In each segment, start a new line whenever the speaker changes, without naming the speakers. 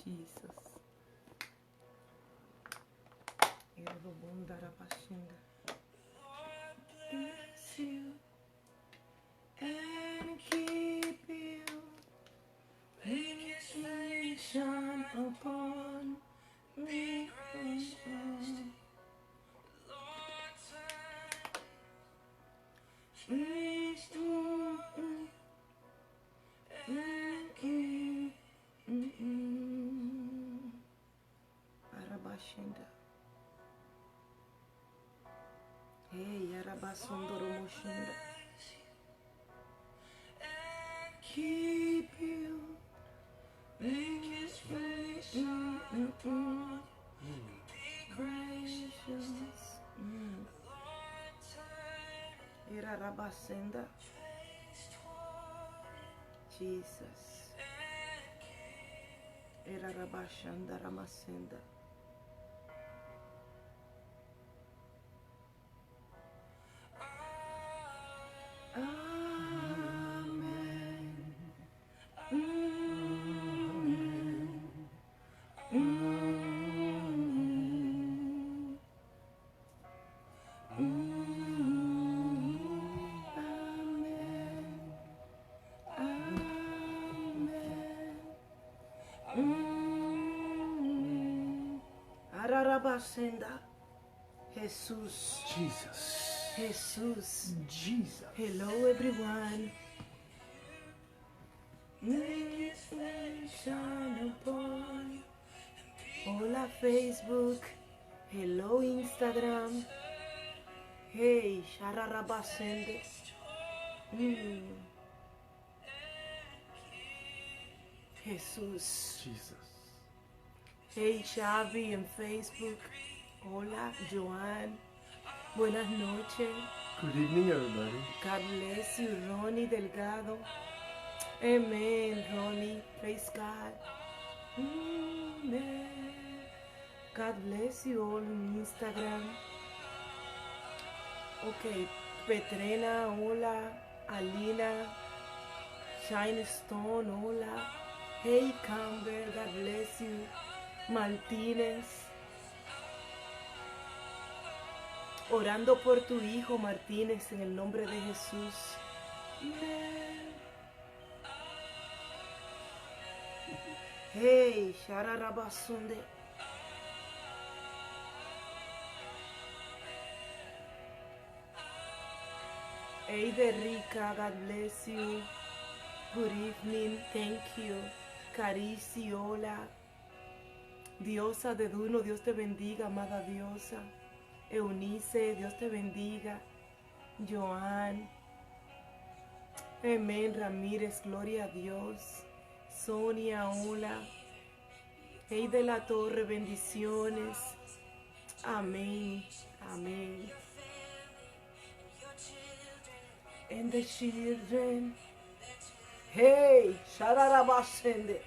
Jesus. Bless you and keep you. Make his face shine upon me. Please do and keep. Arabashinda. Hey, Arabasundoromushinda. Keep you. Make his face shine upon me. Gracious. Era Rabasenda. Jesus. Era Rabashanda Ramasenda. Amen. Ararabasenda. Jesus.
Jesus.
Jesus.
Jesus.
Hello everyone. Make his face shine upon. Hola Facebook. Hello Instagram. Hey, Shararabasende. Jesus.
Jesus.
Hey Xavi en Facebook. Hola Joan. Buenas noches.
Good evening, everybody.
God bless you, Ronnie Delgado. Amen, Ronnie. Praise God. Amen. God bless you all on Instagram. Okay, Petrena, hola. Alina. Shine Stone, hola. Hey Campbell, God bless you. Martínez. Orando por tu hijo Martínez en el nombre de Jesús. Hey, Shararabasunde. Hey, Derrica, God bless you. Good evening, thank you. Carici, hola. Diosa de Duno, Dios te bendiga, amada diosa. Eunice, Dios te bendiga. Joan. Amén, Ramírez, gloria a Dios. Sonia, hola. Hey de la Torre, bendiciones. Amén, amén. And the children. Hey, Shararabashende.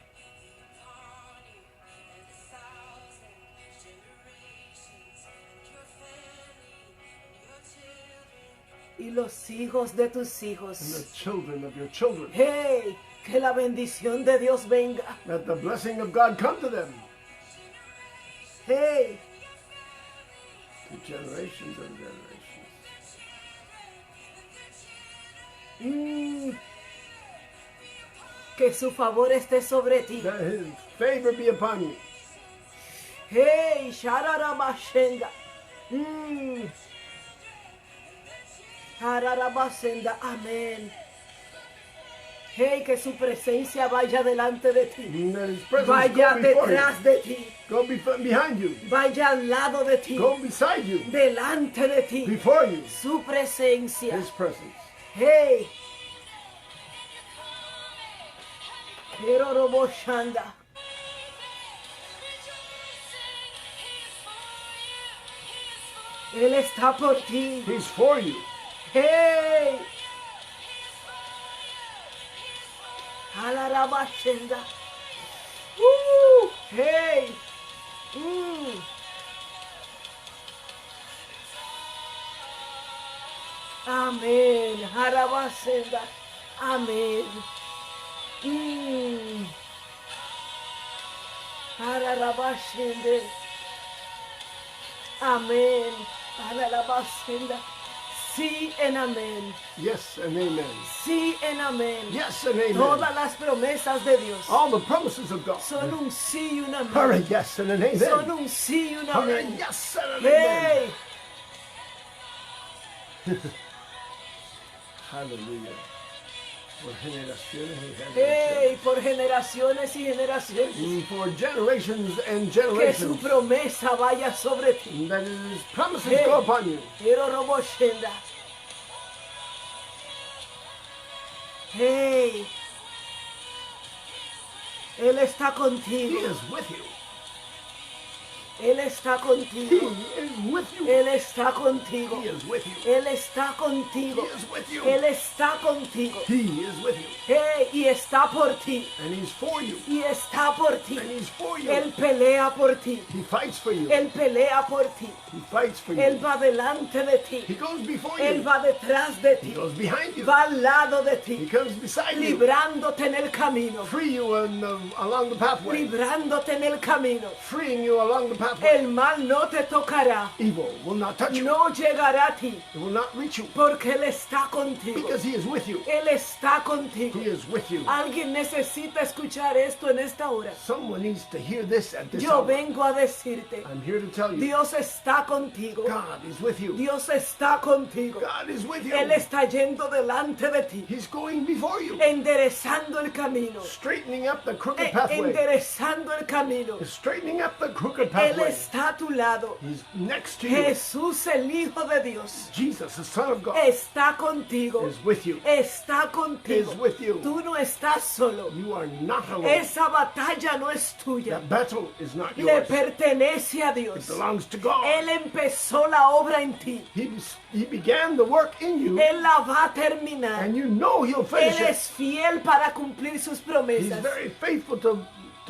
Y los hijos de tus hijos.
And the children of your children.
Hey, que la bendición de Dios venga.
Let the blessing of God come to them.
Hey.
To generations and generations.
Que su favor esté sobre ti.
Let his favor be upon you.
Hey, Shararabashenga. Hararabasenda, amén. Hey, que su presencia vaya delante de ti.
Let his presence
Vaya
go before
detrás
you.
de ti.
Go behind you.
Vaya al lado de ti.
Go beside you.
Delante de ti.
Before you.
Su presencia.
His presence.
Hey. Heroroboshanda. Él está por ti.
He's for you.
Hey. Alarabashenda. Hey. Amén. Harabasenda. Amén. Ararabashende. Amén. Ararabashenda. Sí en amén.
Yes and amen.
Sí en amén.
Yes and amen.
Todas las promesas de Dios
All the promises of God
son un sí y un
are a
amén.
yes and an
Son
amen.
un sí y un
Are a
amén.
yes and an amen.
Hey,
Hallelujah. Por generaciones y
hey,
generaciones.
por generaciones y generaciones.
For generations and
Que su
generations.
promesa vaya sobre ti.
That His promises
Hey.
go upon you.
Quiero roboshenda. Hey, Él está
He
contigo.
is with you.
Él está
He
contigo.
is with you.
Él está contigo.
He is with you.
Él está contigo.
He is with you.
Él está contigo.
He is with you.
Hey, y está por ti.
And He's for you.
Y está por ti.
And He's for you.
Él pelea por ti.
He fights for you.
Él pelea por ti.
He fights for
Él
you.
va delante de ti.
He goes before
Él
you.
va detrás de
He
ti.
goes behind you.
Va al lado de
He
ti.
comes beside you.
Librándote en el camino.
Free you along the pathway.
Librándote en el camino.
Freeing you along the pathway.
El mal no te tocará.
Evil will not touch you.
No llegará a ti.
It will not reach you.
Porque Él está contigo.
Because He is with you.
Él está contigo.
He is with you.
Alguien necesita escuchar esto en esta hora.
Someone needs to hear this at this
Yo
hour.
vengo a decirte,
I'm here to tell you.
Dios está contigo.
God is with you.
Dios está contigo.
God is with you.
Él está yendo delante de ti,
He's going before you.
enderezando el camino,
Straightening up the crooked pathway.
enderezando el camino.
Straightening up the crooked
Él
pathway.
está a tu lado.
He's next to you.
Jesús, el Hijo de Dios,
Jesus, the Son of God,
está contigo.
is with you.
Está contigo.
Is with you.
Tú no estás solo.
You are not alone.
Esa batalla no es tuya.
That battle is not
Le
yours.
pertenece a
It
Dios.
belongs to God.
Él empezó la obra en ti.
He began the work in you,
Él la va a terminar.
and you know He'll finish
Él
it.
es fiel para cumplir sus
He's
promesas.
very faithful to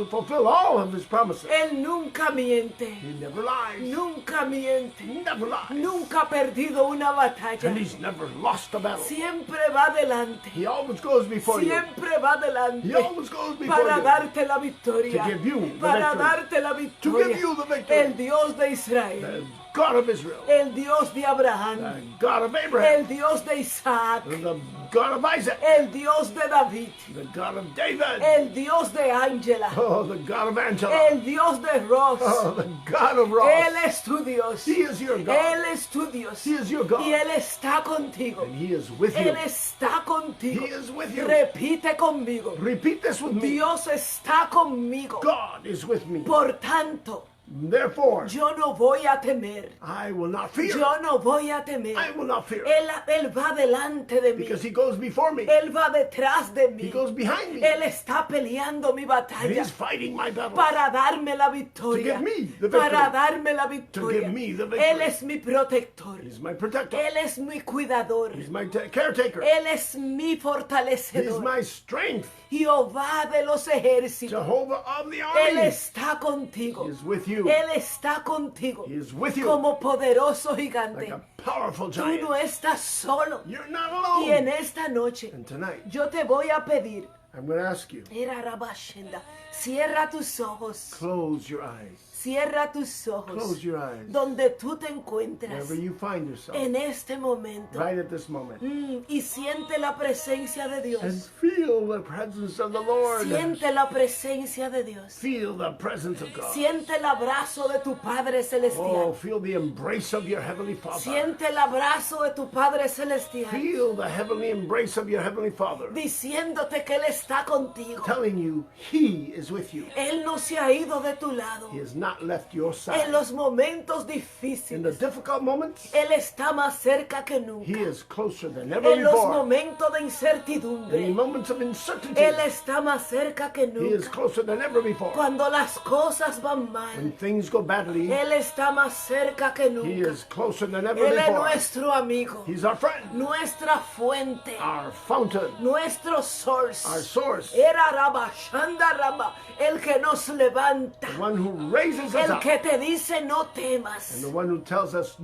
fulfill all of His promises.
Él nunca miente.
He never lies.
Nunca miente.
Never lies.
Nunca ha perdido una batalla.
And He's never lost a battle.
Siempre va adelante.
He always goes before you.
Siempre va
He
adelante.
always goes before
Para
you.
darte la victoria.
To give you the
Para
victory.
darte la
To
victoria.
give you the victory.
El Dios de Israel.
The God of Israel.
El Dios de Abraham.
The God of Abraham.
El Dios de Isaac.
The God of Isaac.
El Dios de David.
The God of David.
El Dios de Ángela.
Oh, the God of Angela.
El Dios de Ross.
Oh, the God of Ross.
Él es tu Dios.
He is your God.
Él es tu Dios.
He is your God.
Y Él está contigo.
And He is with you.
Él está contigo.
He is with you.
Repite conmigo.
Repeat this with me.
Dios está conmigo.
God is with me.
Por tanto,
Therefore,
yo no voy a temer.
I will not fear.
Yo no voy a temer.
I will not fear.
Él va delante de mí.
Because He goes before me.
Él va detrás de
He
mí.
goes behind me.
Él está peleando mi
And
batalla
He's fighting my battle.
para darme la victoria.
To give me the victory.
Para darme la victoria.
give me the victory.
Él es mi protector.
He's my protector.
Él es mi cuidador.
He's my caretaker.
Él es mi
He's
fortalecedor.
my strength.
Jehová de los ejércitos.
Jehovah of the
Él
army.
está contigo.
He is with you.
Él está contigo.
He is with you.
Como poderoso gigante.
Like a powerful
Tú
giant.
no estás solo.
You're not
Y en
alone.
esta noche
And tonight,
yo te voy a pedir,
I'm going to ask you,
Era Rabashenda, cierra tus ojos.
close your eyes.
Cierra tus ojos.
Close your eyes.
Donde tú te encuentras
Wherever you find yourself,
en este momento.
right at this moment.
Y siente la presencia de
And
Dios.
feel the presence of the Lord.
Siente la presencia de Dios.
Feel the presence of God.
Siente el abrazo de tu Padre
Oh,
Celestial.
feel the embrace of your Heavenly Father.
Siente el abrazo de tu Padre Celestial.
Feel the heavenly embrace of your Heavenly Father.
Diciéndote que Él está contigo.
Telling you He is with you.
Él no se ha ido de tu lado.
He has not left your side.
En los momentos
In the
difíciles,
difficult moments,
Él está más cerca que
He
nunca.
is closer than ever
En los
before.
momentos de
In
incertidumbre,
moments of uncertainty,
Él está más cerca que
He is
nunca.
closer than ever before.
Cuando las cosas van
When
mal,
things go badly,
Él está más cerca que
He
nunca.
is closer than ever
Él es
before.
nuestro amigo,
He's our friend,
nuestra fuente,
our fountain,
nuestro source.
our source,
Era Rabba, Shanda Rabba, el que nos levanta.
the one who raises chases us
el
out.
que te dice no
And
temas.
the one who tells us,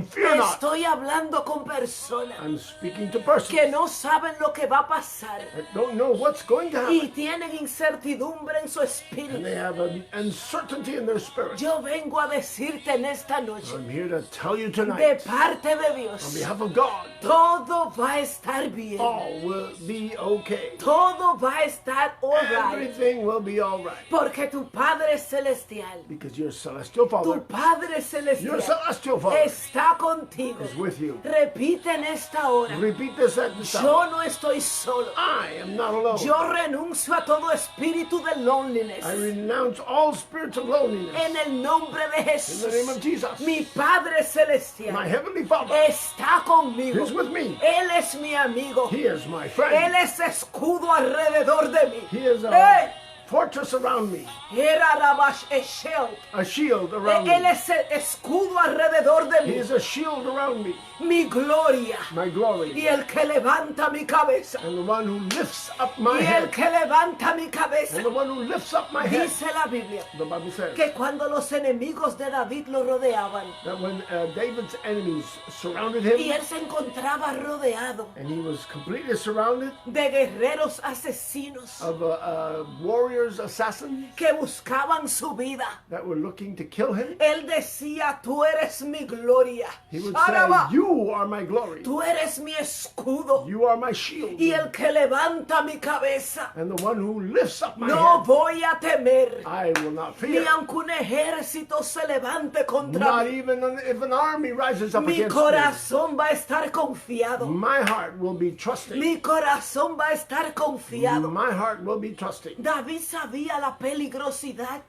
fear not.
Estoy hablando con personas
I'm speaking to persons
que no saben lo que va a pasar
that don't know what's going to
y
happen.
tienen incertidumbre en su
And
espíritu.
they have an uncertainty in their spirit.
Yo vengo a decirte en esta noche,
I'm here to tell you
de
tonight,
parte de
on
Dios,
behalf of God,
todo va a estar bien.
all will be okay.
Todo va a estar all right.
Everything will be all right.
Porque tu Padre Celestial,
Because your celestial
tu
Father,
Padre
your
Celestial
celestial Father
está contigo.
is with you.
Repite en esta hora,
Repeat this at the time.
yo no estoy solo.
I am not alone.
Yo renuncio a todo espíritu de loneliness.
I renounce all spirits of loneliness.
En el nombre de
In the name
Jesús,
of Jesus.
mi Padre
My
Celestial
heavenly Father
está conmigo.
is with me.
Él es mi amigo.
He is my
Él
friend.
es escudo alrededor de mí.
He is a
¡Ey!
fortress around me.
Era Rabash Eshel.
A shield around
Él
me.
es el escudo alrededor de
He
mí.
is a shield around me.
Mi gloria.
My glory.
Y el que levanta mi cabeza.
And the one who lifts up my
Y el
head.
que levanta mi cabeza.
And the one who lifts up my head.
Dice la Biblia
The Bible says
que cuando los enemigos de David lo rodeaban
that when David's enemies surrounded
y
him,
él se encontraba rodeado
and he was completely surrounded
de guerreros asesinos
of warriors, assassins
que buscaban su vida,
that were looking to kill him,
él decía, tú eres mi gloria.
he would
Araba,
say, you are my glory.
tú eres mi escudo
You are my shield.
y el que levanta mi cabeza.
And the one who lifts up my
No
head,
voy a temer,
I will not
ni
fear.
aunque un ejército se levante contra
Not
mí.
even if an army rises up
Mi
against me.
corazón va a estar confiado.
My heart will be trusting.
Mi corazón va a estar confiado.
My heart will be trusting.
David sabía la peligrosidad,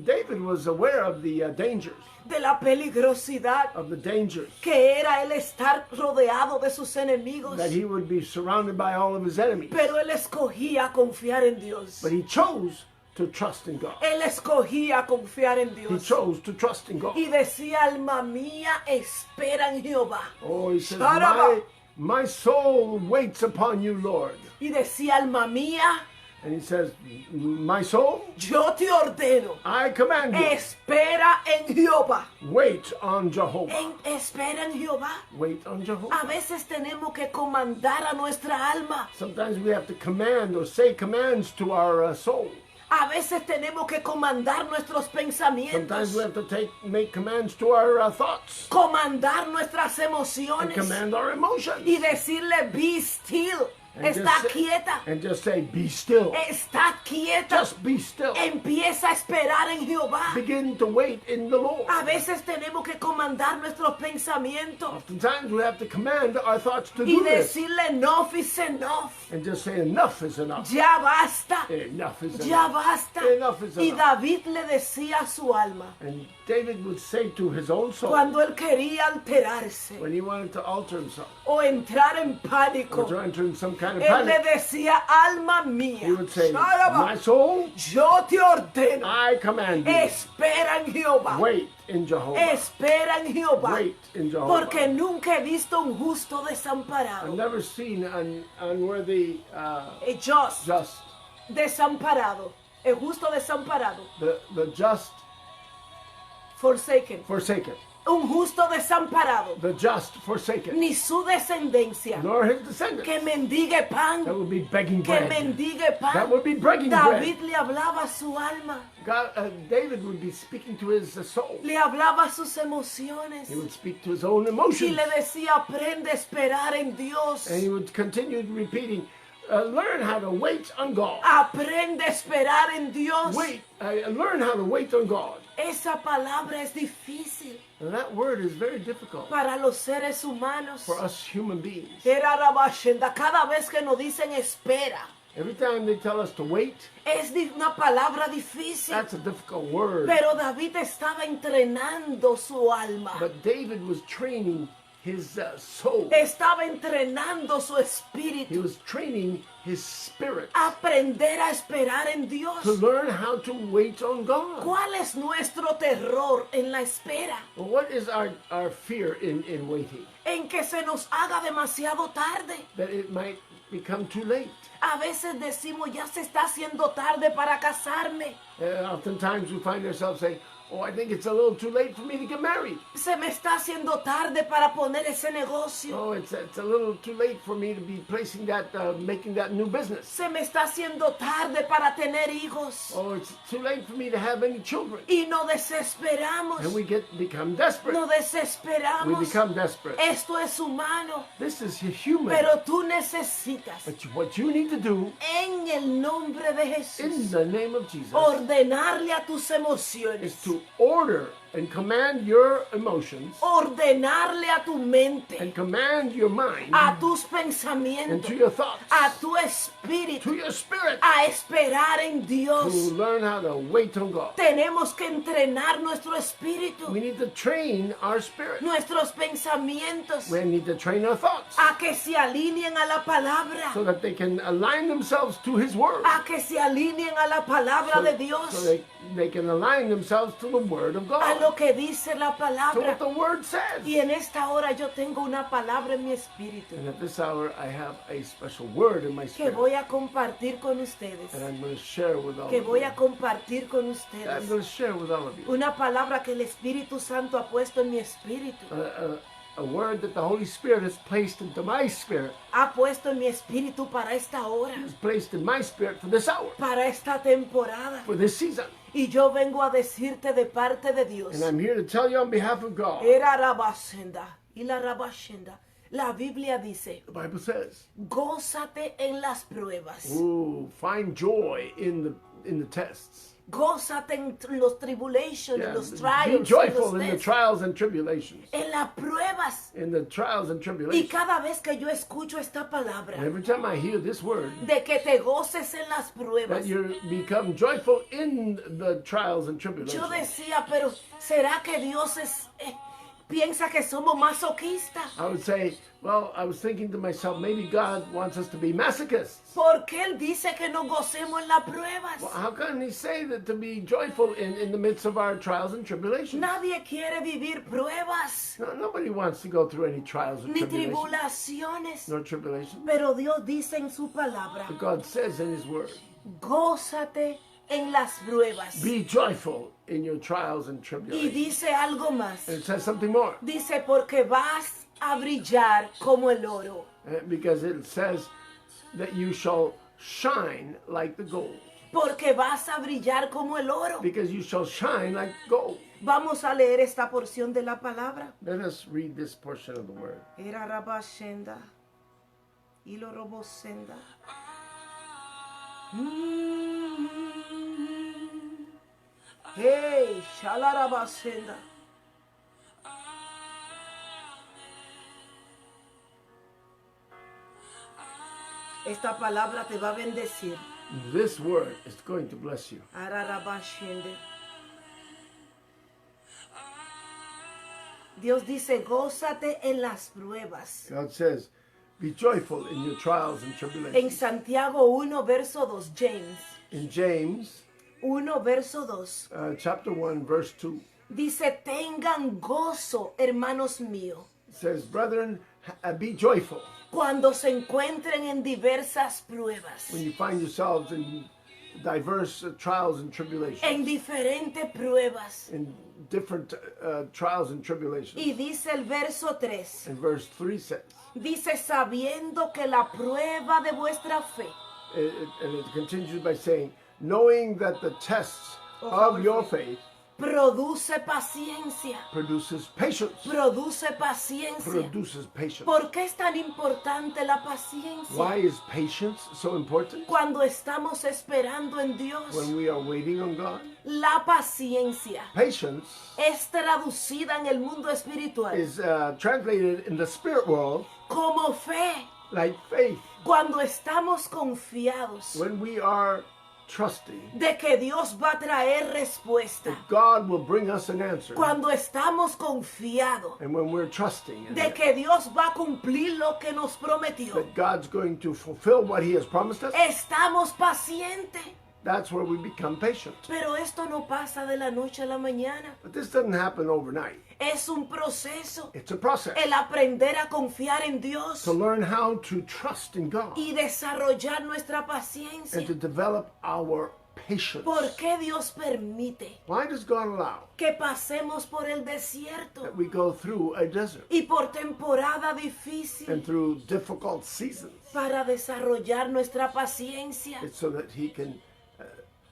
David was aware of the dangers,
de la peligrosidad
of the dangers,
que era él estar rodeado de sus enemigos.
that he would be surrounded by all of his enemies.
Pero él escogía confiar en Dios.
But he chose to trust in God.
Él escogía confiar en
He
Dios.
chose to trust in God.
Y decía, alma mía, espera en Jehová.
Oh, he says,
Sharaba.
my soul waits upon you, Lord.
Y decía, alma mía,
And he says, my soul,
yo te ordeno,
I command you,
espera en Jehová.
wait on Jehovah.
Espera en Jehová.
Wait on
A
Jehovah.
veces tenemos que comandar a nuestra alma.
Sometimes we have to command or say commands to our soul.
A veces tenemos que comandar nuestros pensamientos.
Sometimes we have to make commands to our thoughts
Comandar nuestras
and
emociones.
command our emotions.
Y decirle, be still.
And
Está
just say-
quieta.
And just say, be still.
Está quieta.
Just be still.
Empieza a esperar en Jehová.
Begin to wait in the Lord.
A veces tenemos que comandar nuestros pensamientos.
Oftentimes we have to command our thoughts to
Y
do this.
decirle, enough is enough.
And just say, enough is enough.
Ya basta.
Enough is
Ya
enough.
basta.
Enough is
Y
enough.
David le decía a su alma,
And David would say to his own soul,
cuando él quería alterarse
when he wanted to alter himself,
o entrar en
or
pánico,
to enter in some kind of
él le
panic,
decía, alma mía,
he would say,
Sharaba,
my soul,
yo te ordeno,
I command you,
espera en Jehová,
wait in Jehovah.
espera en Jehová,
Wait in Jehovah.
porque nunca he visto un justo
I've
desamparado,
never seen an unworthy,
just,
just,
desamparado, el justo desamparado,
the just
forsaken,
forsaken,
un justo desamparado,
the just forsaken,
ni su descendencia,
nor his descendants.
que mendigue pan,
That would be begging
que
bread.
mendigue pan.
That would be begging bread.
David le hablaba a su alma,
David would be speaking to his soul.
le hablaba a sus emociones
He would speak to his own
y
emotions.
le decía, aprende a esperar en Dios,
And he would continue repeating, learn how to wait on God.
aprende a esperar en Dios.
Wait, learn how to wait on God.
Esa palabra es difícil
And that word is very difficult
para los seres humanos.
for us human beings.
Era Rabashenda, cada vez que nos dicen espera,
Every time they tell us to wait,
es una palabra difícil.
that's a difficult word.
Pero David estaba entrenando su alma.
But David was training his soul.
Estaba entrenando su
He
espíritu.
was training his spirit
Aprender a esperar en Dios.
to learn how to wait on God.
¿Cuál es nuestro terror en la espera?
Well, what is our fear in waiting?
En que se nos haga demasiado tarde.
That it might become too late.
A veces decimos, ya se está haciendo tarde para casarme.
Oftentimes we find ourselves saying, Oh, I think it's a little too late for me to get married.
Se me está haciendo tarde para poner ese negocio.
Oh, it's a little too late for me to be placing that, making that new business.
Se me está haciendo tarde para tener hijos.
Oh, it's too late for me to have any children.
Y nos desesperamos.
And we become desperate.
Nos
We
desesperamos.
become desperate.
Esto es humano.
This is human.
Pero tú necesitas,
But what you need to do
en el nombre de
in
Jesús,
the name of Jesus
ordenarle a tus
is
emociones,
to order and command your emotions
ordenarle a tu mente,
and command your mind
a tus
and
pensamientos,
to your thoughts,
a tu espíritu,
to your spirit,
a esperar en
to
Dios.
learn how to wait on God.
Tenemos que entrenar nuestro espíritu,
We need to train our spirit.
nuestros pensamientos,
We need to train our thoughts
a que se alineen a la palabra,
so that they can align themselves to His Word.
a que se alineen a la palabra de Dios,
So they can align themselves to the Word of
a
God.
lo que dice la
To
palabra.
what the Word says.
Y en esta hora yo tengo una palabra en mi espíritu
And at this hour, I have a special word in my
que
spirit.
voy a compartir con ustedes,
And I'm going to share with all
que
of
voy
you.
a compartir con
I'm
ustedes.
going to share with all of you.
Una palabra que el Espíritu Santo ha puesto en mi espíritu.
A word that the Holy Spirit has placed into my spirit.
Ha puesto en mi espíritu para esta hora,
Has placed in my spirit for this hour,
para esta temporada.
for this season.
Y yo vengo a decirte de parte de Dios.
And I'm here to tell you on behalf of God.
Era rabashenda y la rabashenda. La Biblia dice,
The Bible says,
gózate en las pruebas.
"Ooh, find joy in the tests.
Gózate en los tribulations,
Yeah,
en los
be
trials, en
joyful
los
in the
tests,
trials and tribulations.
en las pruebas.
In the trials and
Y
tribulations."
cada vez que yo escucho esta palabra
And every time I hear this word,
de que te goces en las pruebas,
that you become joyful in the trials and
yo
tribulations.
decía, pero ¿será que Dios piensa que somos masoquistas?
I would say, well, I was thinking to myself, maybe God wants us to be masochists.
¿Por qué Él dice que nos gocemos en las pruebas?
Well, how can He say that to be joyful in the midst of our trials and tribulations?
Nadie quiere vivir pruebas
No, nobody wants to go through any trials and
ni
tribulations.
tribulaciones,
No tribulation.
pero Dios dice en su palabra,
But God says in His Word,
gózate en las pruebas.
be joyful in your trials and
Y
tribulations.
dice algo más.
And it says something more,
Dice, porque vas a brillar como el oro.
because it says that you shall shine like the gold.
Porque vas a brillar como el oro.
Because you shall shine like gold.
Vamos a leer esta porción de la palabra.
Let us read this portion of the Word.
Era rabashenda y lo robosenda. Hey, shalarabashenda. Esta palabra te va a bendecir.
This word is going to bless you.
Ararabashende. Dios dice, gózate en las pruebas.
God says, be joyful in your trials and
En
tribulations.
Santiago 1, verso 2, James
In James
1, verso 2,
chapter 1, verse 2,
dice, tengan gozo, hermanos míos,
it says, brethren, be joyful
cuando se encuentren en diversas pruebas,
when you find yourselves in diverse trials and tribulations.
en diferentes pruebas.
In different trials and
Y
tribulations.
dice el verso 3,
And verse 3 says,
dice, sabiendo que la prueba de vuestra fe
and it continues by saying, knowing that the tests of your faith
produce paciencia,
produces patience.
produce paciencia.
Produces patience.
¿Por qué es tan importante la paciencia?
Why is patience so important?
Cuando estamos esperando en Dios,
When we are waiting on God,
la paciencia
patience
es traducida en el mundo espiritual
is translated in the spirit world
como fe.
like faith.
Cuando estamos confiados
When we are trusting
de que Dios va a traer respuesta.
that God will bring us an answer,
Cuando estamos confiados
and when we're trusting in
de que Dios va a cumplir lo que nos prometió,
that God's going to fulfill what He has promised us,
estamos pacientes.
that's where we become patient.
Pero esto no pasa de la noche a la mañana.
But this doesn't happen overnight.
Es un proceso.
It's a process
El aprender a confiar en Dios
to learn how to trust in God
y desarrollar nuestra
and to
paciencia.
develop our patience.
¿Por qué Dios permite
Why does God allow
que pasemos por el desierto
that we go through a desert
y por temporada difícil
and through difficult seasons?
para desarrollar nuestra paciencia?
It's so that He can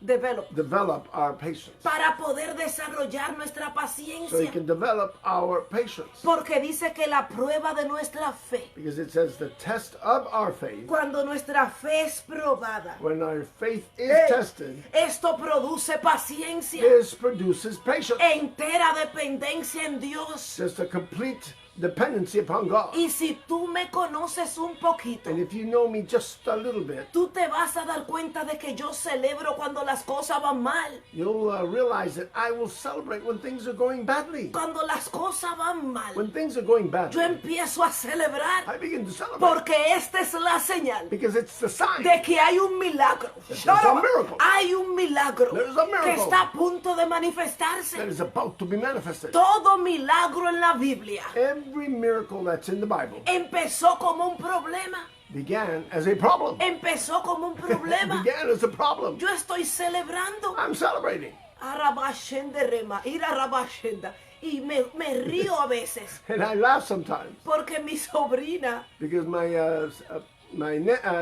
Develop.
our patience.
Para poder desarrollar nuestra
So He
paciencia.
can develop our patience.
Porque dice que la prueba de nuestra fe,
Because it says the test of our faith,
cuando nuestra fe es probada,
when our faith is
eh,
tested,
esto produce paciencia,
this produces patience.
entera dependencia en Dios.
Just a complete dependency upon God.
Y si tú me conoces un poquito,
And if you know me just a little bit,
tú te vas a dar cuenta de que yo celebro cuando las cosas van mal.
you'll realize that I will celebrate when things are going badly.
Cuando las cosas van mal,
When things are going
yo
badly,
empiezo a celebrar.
I begin to celebrate.
Porque esta es la señal
Because it's the sign.
de que hay un milagro.
There's a miracle.
Hay un milagro
There's a miracle.
que está a punto de
That
manifestarse.
is about to be manifested.
Todo milagro en la Biblia
Every miracle that's in the Bible
empezó como un problema.
began as a problem.
Empezó como un problema.
Began as a problem.
Yo estoy celebrando.
I'm celebrating.
Arabashende rema, ira rabashenda. Y me río a veces
And I laugh sometimes
porque mi sobrina
because my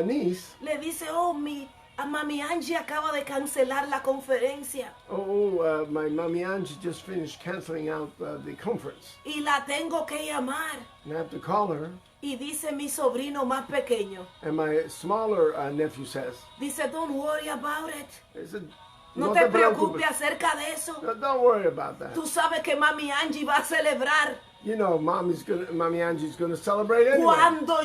niece,
le dice, a Mami Angie acaba de cancelar la conferencia
my mommy Angie just finished canceling out the conference.
y la tengo que llamar.
And I have to call her.
Y dice mi sobrino más pequeño,
And my smaller nephew says,
dice, don't worry about it.
he said,
No te preocupes acerca de eso.
No, don't worry about that.
Tú sabes que Mami Angie va a celebrar.
You know, Mommy Angie's gonna celebrate anyway.
Cuando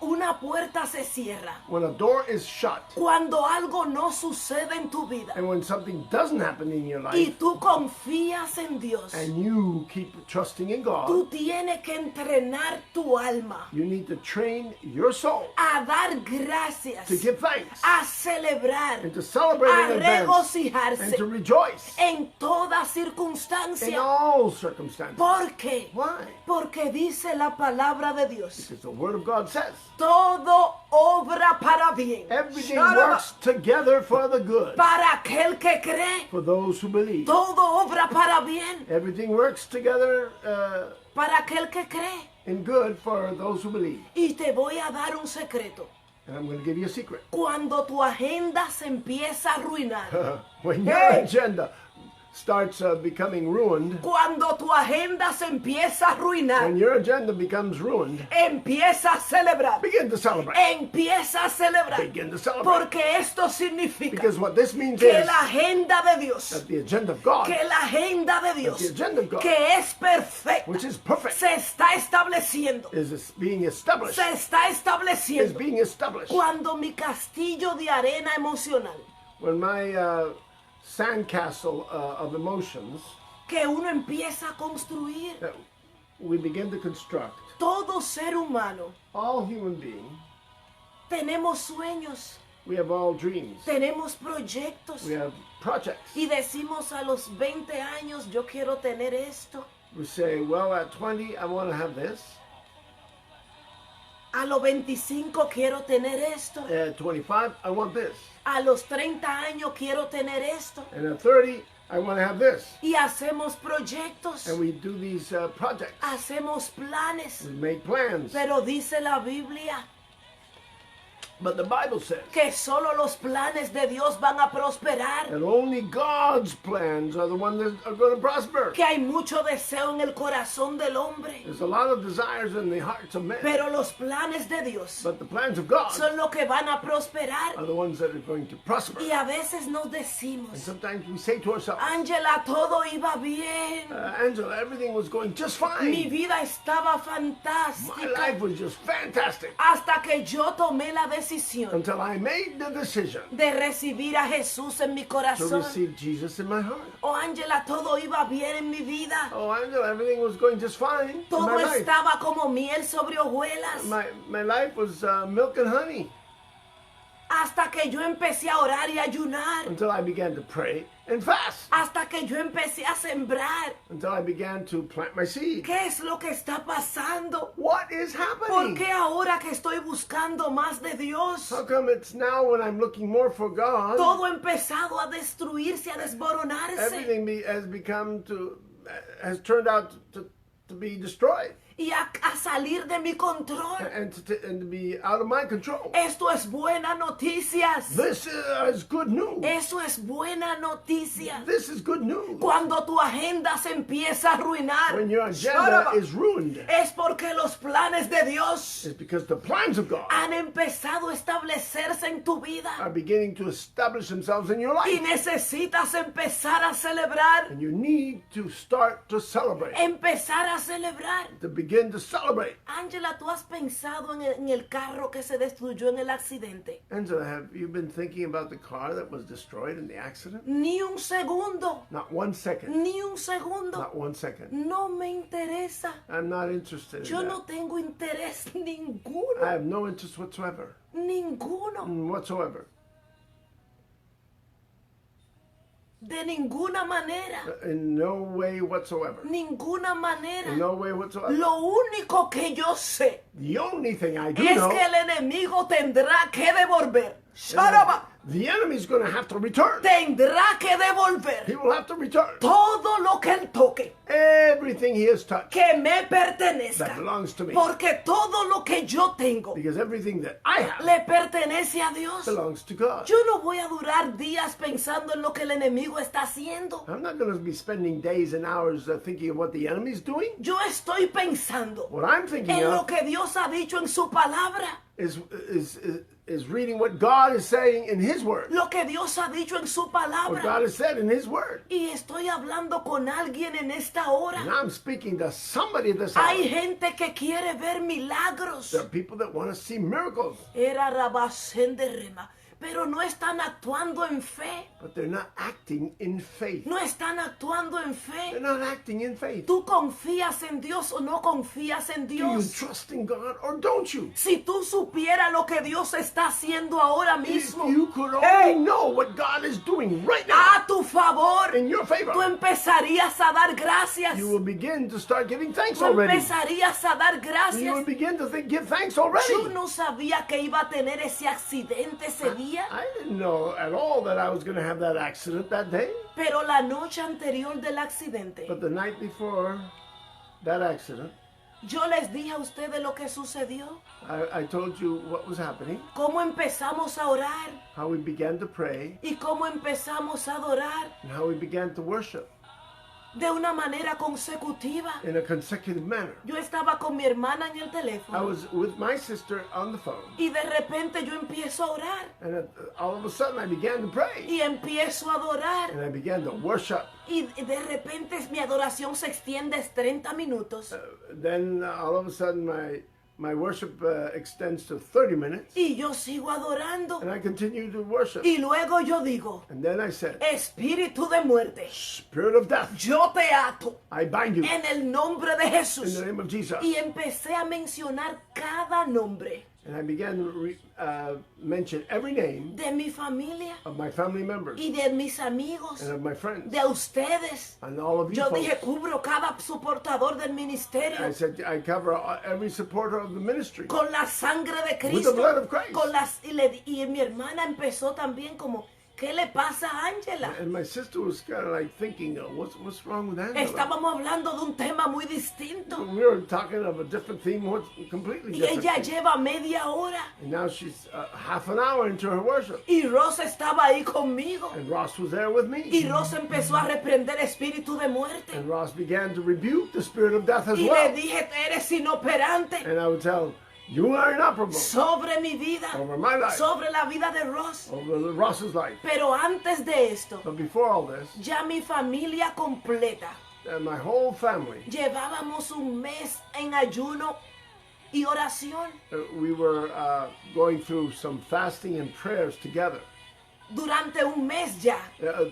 una puerta se cierra,
When a door is shut
cuando algo no sucede en tu vida
and when something doesn't happen in your
y
life
tú confías en Dios,
and you keep trusting in God,
tú tienes que entrenar tu alma
you need to train your soul
a dar gracias,
to give thanks
a celebrar,
and to celebrate
a
in advance and
regocijarse
to rejoice
en toda
in
circunstancia.
all circumstances.
¿Por qué?
Why?
Porque dice la palabra de Dios,
Because the Word of God says
todo obra para bien.
everything
Sharaba.
works together for the good
Para aquel que cree,
for those who believe.
todo obra para bien.
Everything works together
Para aquel que cree.
in good for those who believe.
Y te voy a dar un secreto.
And I'm going to give you a secret.
Cuando tu agenda se empieza a arruinar,
When your
Hey!
agenda starts becoming ruined,
cuando tu agenda se empieza a arruinar,
when your agenda becomes ruined,
empieza a celebrar.
begin to celebrate.
Empieza a celebrar.
Begin to celebrate.
Porque esto significa
Because what this means
que
is
la agenda de Dios,
that the agenda of God,
que la agenda de Dios,
the agenda of God,
que es perfecta,
which is perfect,
se está estableciendo.
is being established.
Se está
Is
estableciendo.
being established.
Cuando mi castillo de arena emocional,
When my sandcastle of emotions
que uno empieza a construir,
that we begin to construct,
todo ser humano,
all human beings,
tenemos sueños,
we have all dreams.
tenemos proyectos.
We have projects.
Y decimos a los 20 años, yo quiero tener esto.
We say, well, at 20, I want to have this.
A los 25 quiero tener esto.
At 25, I want this.
A los 30 años quiero tener esto.
And at 30, I want to have this.
Y hacemos proyectos,
And we do these projects.
hacemos planes.
We make plans.
Pero dice la Biblia
But the Bible says
que solo los planes de Dios van a prosperar.
that only God's plans are the ones that are going to prosper.
Que hay mucho deseo en el corazón del hombre.
There's a lot of desires in the hearts of men.
Pero los planes de Dios
But the plans of God
son los que van a prosperar.
are the ones that are going to prosper.
Y a veces nos
And
decimos,
sometimes we say to ourselves,
Ángela, todo iba bien.
Angela, everything was going just
Mi
fine.
vida estaba
My
fantástica.
life was just fantastic.
Hasta que yo tomé la decisión
Until I made the decision
de recibir a Jesús en mi
to
corazón.
receive Jesus in my heart.
Oh, Ángela, todo iba bien en mi vida.
Oh, Angela, everything was going just fine in
Todo
my life.
estaba como miel sobre hojuelas.
My life was milk and honey.
hasta que yo empecé a orar y ayunar,
until I began to pray and fast,
hasta que yo empecé a sembrar.
until I began to plant my seed.
¿Qué es lo que está pasando?
What is
¿Por
happening?
qué ahora que estoy buscando más de Dios,
How come it's now when I'm looking more for God,
todo ha empezado a destruirse, a desmoronarse?
everything has turned out to be destroyed
Y a salir de mi control.
and to be out of my control.
Esto es buena noticias.
This is good news.
Eso es buena noticia.
This is good news.
Cuando tu agenda se empieza a arruinar,
When your agenda is ruined,
es porque los planes de Dios
it's because the plans of God
han empezado a establecerse en tu vida.
are beginning to establish themselves in your
Y
life.
necesitas empezar a celebrar.
And you need to start to celebrate,
Empezar a celebrar.
to begin to celebrate.
Ángela, ¿tú has pensado en el carro que se destruyó en el accidente?
Angela, have you been thinking about the car that was destroyed in the accident?
Ni un segundo.
Not 1 second.
Ni un segundo.
Not 1 second.
No me interesa.
I'm not interested in
Yo
that.
no tengo interés
I
ninguno.
have no interest whatsoever.
Ninguno.
Whatsoever.
De ninguna manera.
In no way whatsoever.
Ninguna manera.
In no way whatsoever.
Lo único que yo sé
The only thing I do
es
know
que el enemigo tendrá que devolver.
is that
Sharaba.
the enemy's going to have to return.
Tendrá que devolver
He will have to return.
todo lo que él toque
Everything he has touched
que me
that
pertenezca.
belongs to me.
Porque todo lo que yo tengo
Because everything that I have
le pertenece a Dios.
belongs to God.
Yo no voy a durar días pensando en lo que el enemigo está haciendo.
I'm not going to be spending days and hours thinking of what the enemy's doing.
Yo estoy pensando
What I'm thinking
en lo
of
que Dios ha dicho en su palabra.
is reading what God is saying in His Word.
Lo que Dios ha dicho en su
What
palabra.
God has said in His Word.
Y estoy hablando con alguien en esta hora.
And I'm speaking to somebody this
Hay
hour.
gente que quiere ver milagros.
There are people that want to see miracles,
Era Rabacén de Rema. Pero no están actuando en fe.
but they're not acting in faith.
No están actuando en
They're
fe.
not acting in faith.
¿Tú confías en Dios o no confías en
Do you
Dios?
trust in God or don't you?
Si tú supieras lo que Dios está haciendo ahora
If
mismo
you could only
Hey.
know what God is doing right now
a tu favor,
in your favor,
tú empezarías a dar gracias.
you will begin to start giving thanks
Tú
already.
empezarías a dar
You will
gracias.
begin to give thanks
Yo
already.
no sabía que iba a tener ese accidente ese día,
I didn't know at all that I was going to have that accident that day.
pero la noche anterior del accidente,
But the night before that accident,
yo les dije a ustedes lo que sucedió,
I told you what was happening,
cómo empezamos a orar
how we began to pray,
y cómo empezamos a adorar
and how we began to worship
de una manera consecutiva.
in a consecutive manner.
Yo estaba con mi hermana en el
I
teléfono
was with my sister on the phone,
y de repente yo empiezo a orar
and all of a sudden I began to pray,
y empiezo a adorar
and I began to worship.
y de repente mi adoración se extiende 30 minutos
Then all of a sudden my worship extends to 30 minutes,
y yo sigo adorando
and I continue to worship.
y luego yo digo,
And then I said,
espíritu de muerte,
Spirit of death,
yo te ato
I bind you
en el nombre de
in
Jesús.
the name of Jesus.
Y empecé a mencionar cada nombre
And I began to mention every name
de mi familia
of my family members
y de mis amigos,
and of my friends
de ustedes.
and all of you
Yo
folks.
dije, cubro cada soportador del ministerio
I said I cover every supporter of the ministry
con la sangre de
with the blood
Cristo.
of Christ.
Con y mi hermana empezó también como, ¿qué le pasa a Ángela?
And my sister was kind of like thinking, what's wrong with Angela?
Estábamos hablando de un tema muy distinto
We were talking of a different theme, completely
y
different.
ella
theme.
lleva media hora
And now she's half an hour into her worship.
y Rosa estaba ahí conmigo
And Ross was there with
y
me.
Rosa empezó a reprender espíritu de muerte
And Ross began to rebuke the spirit of death as
y le
well.
dije, eres inoperante
And I would tell, you are inoperable
sobre mi vida,
over my life,
sobre la vida de Ross.
over Ross's life.
Pero antes de esto,
But before all this,
ya mi familia completa,
my whole family,
llevábamos un mes en ayuno y oración.
we were going through some fasting and prayers together.
durante un mes ya,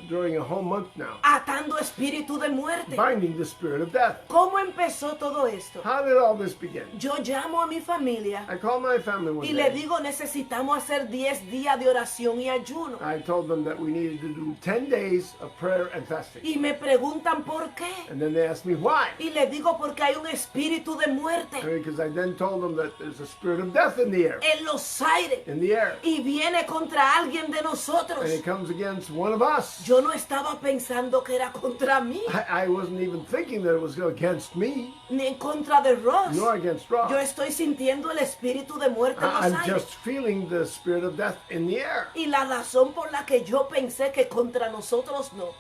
during a whole month now,
atando espíritu de muerte.
binding the spirit of death.
¿Cómo empezó todo esto?
How did all this begin?
Yo llamo a mi familia
I called my family one
y le
day.
digo, necesitamos hacer 10 días de oración y ayuno.
I told them that we needed to do 10 days of prayer and fasting.
Y me preguntan por qué.
And then they asked me why.
Y le digo porque hay un espíritu de muerte
Because I then told them that there's a spirit of death in the air.
en los aires
In the air.
y viene contra alguien de nosotros.
And it comes against one of us.
Yo no estaba pensando que era contra mí,
I wasn't even thinking that it was against me,
ni en contra de Ross.
nor against Ross.
Yo estoy sintiendo el espíritu de muerte en los
I'm
aires.
just feeling the spirit of death in the air.
Y la razón por la que yo pensé que contra nosotros no,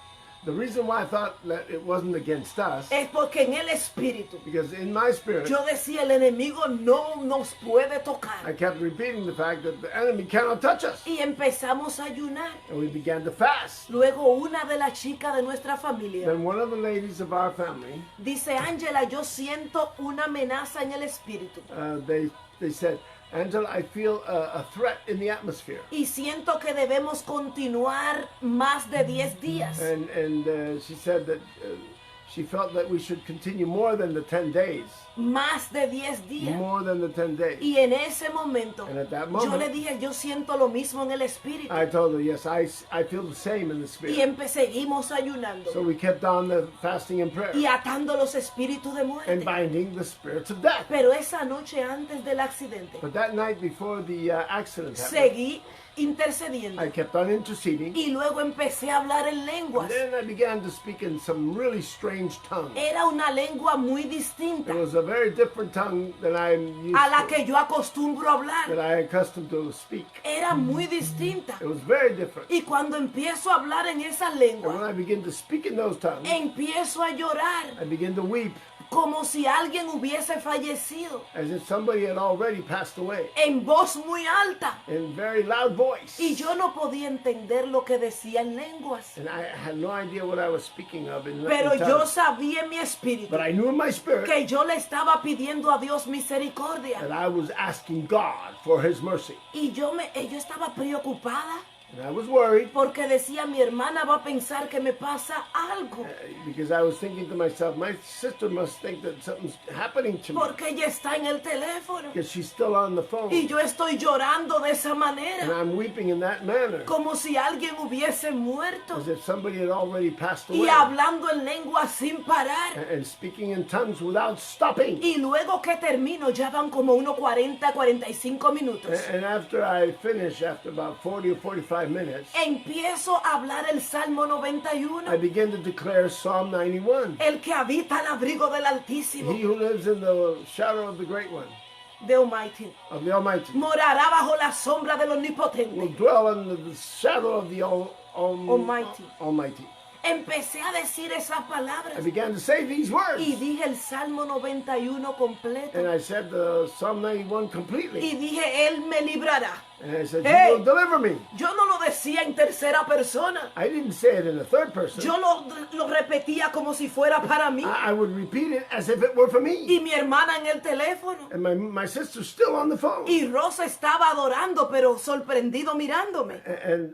The reason why I thought that it wasn't against us,
es porque en el espíritu
because in my spirit,
yo decía, el enemigo no nos puede tocar.
I kept repeating the fact that the enemy cannot touch us.
Y empezamos a ayunar.
And we began to fast.
Luego una de las chicas de nuestra familia
Then one of the ladies of our family,
dice, Ángela, yo siento una amenaza en el espíritu.
they said, Angela, I feel a threat in the atmosphere.
Y siento que debemos continuar más de 10 días.
And she said that she felt that we should continue more than the 10 days.
Más de 10 días.
More than the 10 days.
Y en ese momento,
And at that
yo
moment,
le dije, yo siento lo mismo en el espíritu.
I told her, yes, I feel the same in the
Y
spirit.
seguimos ayunando.
So we kept on the fasting and prayer
Y atando los espíritus de
and
muerte.
binding the spirits of death.
Pero esa noche antes del accidente,
But that night before the accident happened,
seguí intercediendo.
I kept on interceding.
Y luego empecé a hablar en
And
lenguas.
then I began to speak in some really strange tongues.
Era una lengua muy distinta
It was a very different tongue than I'm used
a la
to,
que yo acostumbro a
that
hablar.
I accustomed to speak.
Era muy distinta.
It was very different.
Y cuando empiezo a hablar en esas
And when
lenguas,
I begin to speak in those tongues,
empiezo a llorar
I begin to weep
como si alguien hubiese fallecido,
as if somebody had already passed away
en voz muy alta.
in very loud voice.
Y yo no podía entender lo que decía en lenguas.
And I had no idea what I was speaking of in
Pero yo
tongues.
sabía en mi espíritu
But I knew in my spirit
que yo le estaba pidiendo a Dios misericordia.
that I was asking God for His mercy.
Y yo estaba preocupada
And I was worried
porque decía, mi hermana va a pensar que me pasa algo.
because I was thinking to myself, my sister must think that something's happening to me
Porque ella está en el teléfono.
because she's still on the phone.
Y yo estoy llorando de esa
And
manera.
I'm weeping in that manner
Como si alguien hubiese muerto.
as if somebody had already passed
Y
away.
hablando en lengua sin parar.
And speaking in tongues without stopping.
Y luego que termino, ya van como unos 40, 45 minutos.
And after I finish, after about 40 or 45 minutes,
Empiezo a hablar el Salmo
I
91.
begin to declare Psalm 91.
El que habita al abrigo del Altísimo,
He who lives in the shadow of the Great One,
de Almighty,
of the Almighty,
morará bajo la sombra del
will
Omnipotente.
dwell under the shadow of the
Almighty.
Almighty.
Empecé a decir esas
I
palabras
began to say these words.
y dije el Salmo 91 completo.
And I said the Psalm 91
Y
completely.
dije, Él me librará.
And I said,
Hey.
He will deliver me.
Yo no lo decía en tercera persona.
I didn't say it in the third person.
Yo lo repetía como si fuera para mí.
I would repeat it as if it were for me.
Y mi hermana en el teléfono.
And my sister's still on the phone.
Y Rosa estaba adorando, pero sorprendido mirándome.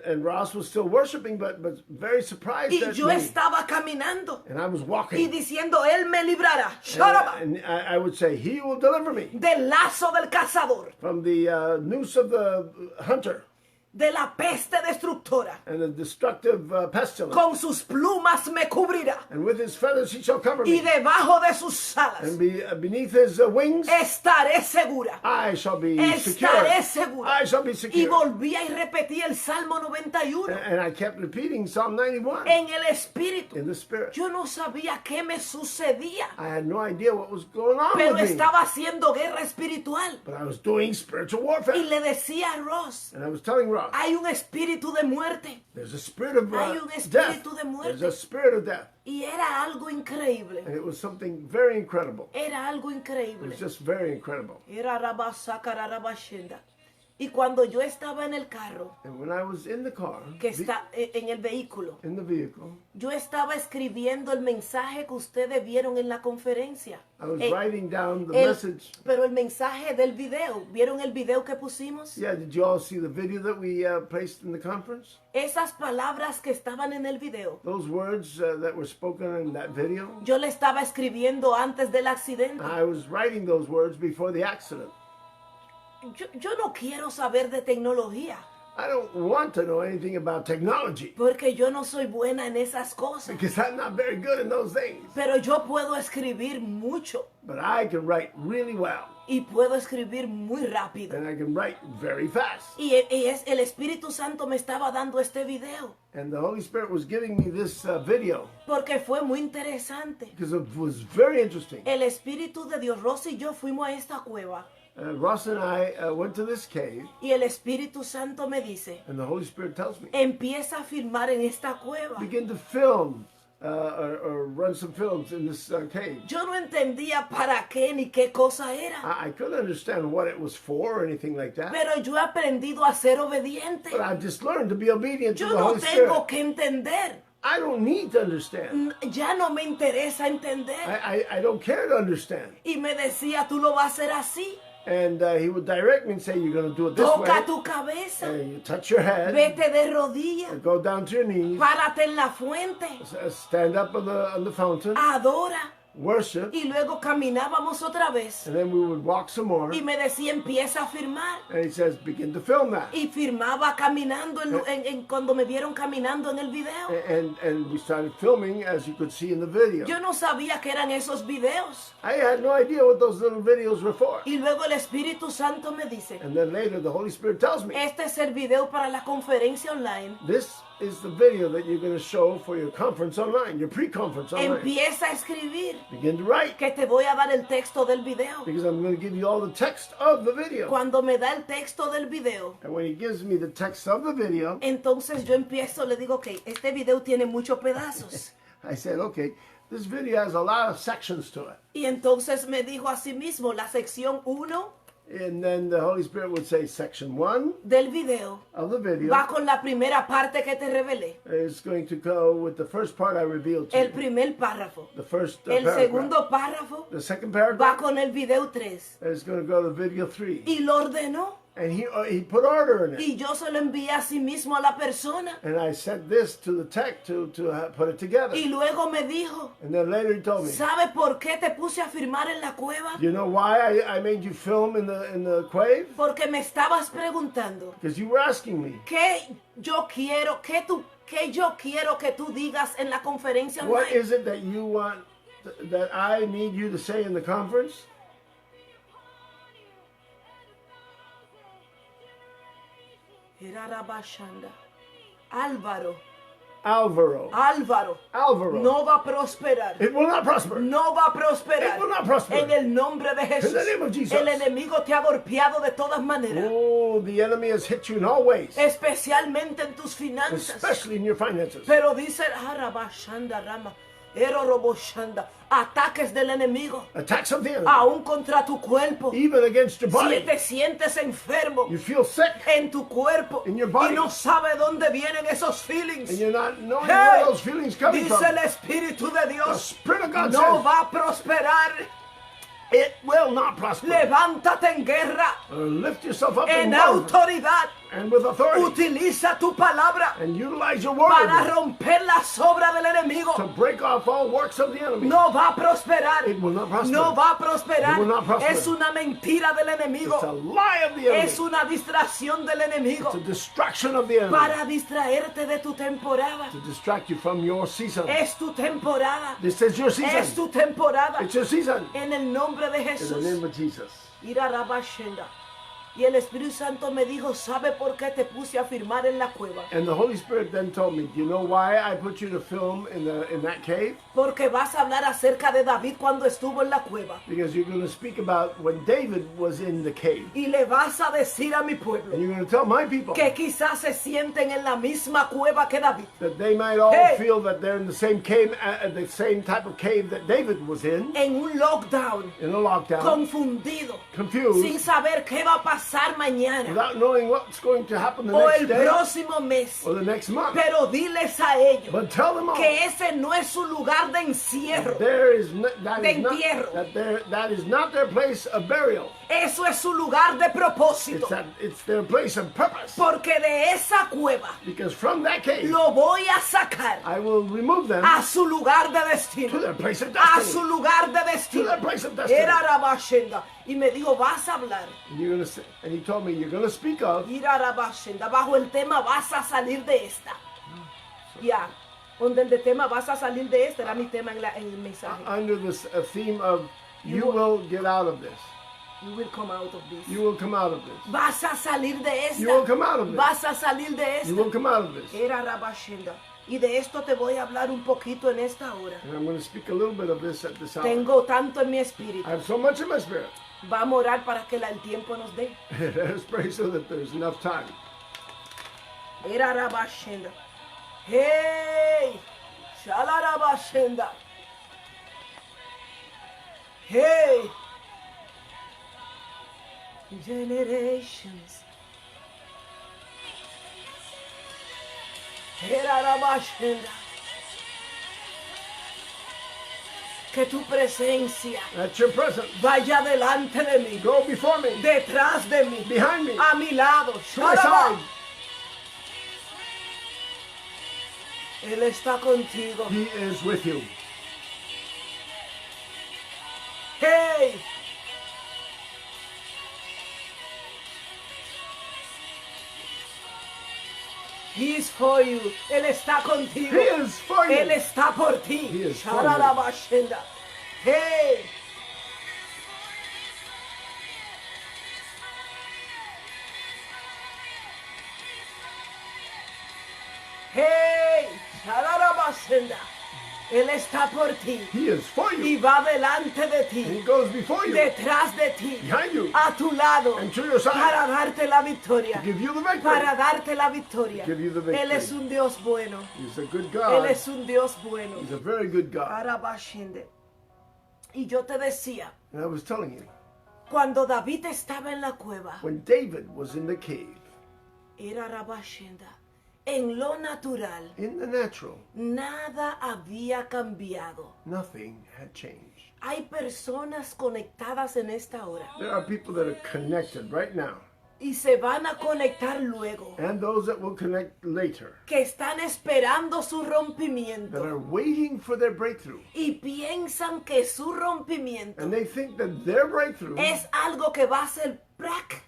And Ross was still worshiping, but very surprised
Y
at
yo
me.
estaba caminando
And I was
y
walking.
diciendo, Él me librará Sharaba,
And I would say, He will deliver me
del lazo del cazador,
from the noose of the hunter
de la peste destructora.
and the destructive pestilence.
Con sus plumas me cubrirá
And with his feathers he shall cover
y
me.
debajo de sus alas
And beneath his wings
estaré segura.
I shall be secure.
Estaré segura.
I shall be
Y
secure.
volvía y repetía el Salmo 91
And I kept repeating Psalm 91
en el espíritu.
in the spirit.
Yo no sabía qué me sucedía,
I had no idea what was going on
pero
with me.
estaba haciendo guerra espiritual.
But I was doing spiritual
Y
warfare.
le decía a Ross,
And I was telling Ross,
hay un espíritu de muerte.
there's a spirit of
Hay un
death.
espíritu de muerte.
There's a spirit of death.
Y era algo increíble.
And it was something very incredible.
Era algo
It
increíble.
was just very incredible.
Era rabasakara rabashenda. Y cuando yo estaba en el carro,
And when I was in the car,
que está en el vehículo,
in the vehicle,
yo estaba escribiendo el mensaje que ustedes vieron en la conferencia.
I was
Eh,
writing down the
el-
message.
pero el mensaje del video, ¿vieron el video que pusimos?
Yeah, did you all see the video that we placed in the conference?
Esas palabras que estaban en el video,
Those words that were spoken in that video,
yo le estaba escribiendo antes del accidente.
I was writing those words before the accident.
Yo no quiero saber de tecnología,
I don't want to know anything about technology
porque yo no soy buena en esas cosas.
because I'm not very good in those things.
Pero yo puedo escribir mucho
But I can write really well
y puedo escribir muy rápido.
and I can write very fast.
Y el Espíritu Santo me estaba dando este video
And the Holy Spirit was giving me this video
porque fue muy interesante.
because it was very interesting.
El Espíritu de Dios, Rosy y yo fuimos a esta cueva
Ross and I went to this cave
y el Espíritu Santo me dice,
and the Holy Spirit tells me,
empieza a filmar en esta cueva.
begin to film or run some films in this cave.
Yo no entendía para qué ni qué cosa era,
I couldn't understand what it was for or anything like that.
pero yo he aprendido a ser obediente.
But I've just learned to be obedient to
Yo
the
no
Holy
tengo
Spirit.
que entender.
I don't need to understand.
Ya no me interesa entender.
I don't care to understand.
Y me decía, tú lo vas a hacer así.
And he would direct me and say, you're going to do it this way.
Toca tu cabeza.
And you touch your head.
Vete de rodillas.
Go down to your knees.
Párate en la fuente.
Stand up on the fountain.
Adora.
Worship.
Y luego caminábamos otra vez.
And then we would walk some more.
Y me decía, empieza a firmar.
And he says, begin to film that.
Y firmaba caminando cuando me vieron caminando en el video.
And we started filming, as you could see in the video.
Yo no sabía que eran esos videos.
I had no idea what those little videos were for.
Y luego el Espíritu Santo me dice,
And then later the Holy Spirit tells me,
este es el video para la conferencia online.
this is the video that you're going to show for your conference online, your pre-conference online.
Empieza a escribir,
Begin to write,
que te voy a dar el texto del video.
because I'm going to give you all the text of the video.
Cuando me da el texto del video,
And when he gives me the text of the video,
entonces yo empiezo, le digo, ok, este video tiene muchos pedazos.
I said, okay, this video has a lot of sections to it.
Y entonces me dijo a sí mismo, la sección 1
And then the Holy Spirit would say, section 1
del video
of the video
va con la primera parte que te revelé.
is going to go with the first part I revealed to
El
you.
primer párrafo.
The first
El
paragraph.
segundo párrafo
The second
va
paragraph
con el video 3.
is going to go to video 3.
Y lo ordenó.
And he put order in it.
Y yo se lo envié a sí mismo a la persona.
And I sent this to the tech to put it together.
Y luego me dijo,
And then later he told me,
¿sabe por qué te puse a firmar en la cueva?
you know why I made you film in the cave?
Porque me estabas preguntando
Because you were asking me,
qué yo quiero, qué yo quiero que tú digas en la conferencia
what
online.
is it that you want, that I need you to say in the conference?
Era Rabashanda. Álvaro
Alvaro.
no va a prosperar.
It will not prosper.
No va a prosperar.
It will not prosper.
En el nombre de Jesús.
In the name of Jesus.
El enemigo te ha golpeado de todas maneras.
Oh, the enemy has hit you in all ways,
Especialmente en tus finanzas.
especially in your finances.
Pero dice Rabashanda Rama. Ero Roboshanda. Ataques del enemigo.
Attacks of the enemy,
Aún contra tu cuerpo.
even against your
Si
body.
te sientes enfermo
You feel sick,
en tu cuerpo
In your body.
y no sabe dónde vienen esos feelings.
and you're not knowing
Hey,
where those feelings coming
dice
from.
el Espíritu de
The
Dios,
Spirit of God
no
says,
va a prosperar.
it will not prosper.
Levántate en guerra,
Lift yourself up in
en
love
autoridad.
and with authority,
Utiliza tu palabra
and utilize your
para
word
romper las obras del enemigo.
to break off all works of the enemy.
No va a prosperar.
It will not prosper.
No va a prosperar.
It will not prosper.
Es una mentira del enemigo.
It's a lie of the enemy.
Es una distracción del enemigo
It's a distraction of the enemy
para distraerte de tu temporada.
to distract you from your season.
Es tu temporada.
This is your
Es
season.
tu temporada.
It's your season.
En el nombre de
In the
Jesús.
name of Jesus.
Ira Rabashenda. Y el Espíritu Santo me dijo, ¿sabe por qué te puse a firmar en la cueva?
And the Holy Spirit then told me, do you know why I put you to film in that cave?
Porque vas a hablar acerca de David cuando estuvo en la cueva.
Because you're going to speak about when David was in the cave.
Y le vas a decir a mi pueblo
And you're going to tell my people
que quizás se sienten en la misma cueva que David.
that they might all
Hey.
feel that they're in the same cave, the same type of cave that David was in
En un lockdown,
a lockdown,
confundido,
confused,
sin saber qué va a pasar pasar mañana
without knowing what's going to happen the
o
next
el
day
próximo mes.
or the next month.
Pero diles a ellos
But tell them all
que ese no es su lugar de encierro.
there is no, that,
de
is not,
entierro.
that is not their place of burial.
Eso es su lugar de propósito.
It's their place of purpose.
Porque de esa cueva
Because from that cave,
lo voy a sacar
I will remove them
a su lugar de
to
destino.
their place of
A su
destiny.
lugar de
To
destino.
their place of destiny.
Era Rabashenda. Y me dijo, vas a hablar.
And you're gonna say, and he told me, you're going to speak of
Ira Rabashenda. Bajo el tema, vas a salir de esta. Ya. Donde el tema, vas a salir de esta, era mi tema en el mensaje.
under this theme of you will get out of this.
You will come out of this.
You will come out of this.
Vas a salir de esta.
You will come out of this.
Vas a salir de esta.
You will come out of this.
Era Rabashenda. Y de esto te voy a hablar un poquito en esta hora.
And I'm going to speak a little bit of this at this hour.
Tengo tanto en mi espíritu.
I have so much in my spirit.
Vamos a orar para que el tiempo nos dé.
Let's pray so that there's enough time.
Era Rabashenda. Hey! Shala Rabashenda. Hey! Generations. Era Rabashenda. Que tu presencia
That's your presence.
vaya delante de mí,
Go before me.
detrás de mí,
Behind me.
a mi lado.
To my side.
Él está contigo.
He is with you.
Hey. He is for you. Él está contigo.
He is for you.
Él está por ti.
He is for you.
Shararabashenda. Hey. Hey. Shararabashenda. Él está por ti.
He is for
Y
you.
va delante de
And he
ti.
goes before you.
Detrás de ti.
Behind you.
A tu lado.
And to your side.
Para darte la victoria.
To give you the victory.
Para darte la victoria.
Give you the victory.
Él es un Dios bueno.
He's a good
Él
God.
es un Dios bueno.
He's a very good God.
Arabashende. Y yo te decía,
And I was telling you,
cuando David estaba en la cueva,
when David was in the cave,
era Arabashenda. En lo natural,
in the natural,
nada había cambiado.
nothing had changed.
Hay personas conectadas en esta hora
There are people that are connected right now,
y se van a conectar luego,
and those that will connect later,
que están esperando su
that
rompimiento
are waiting for their breakthrough.
y piensan que su rompimiento
And they think that their breakthrough
es algo que va a ser ¡prac!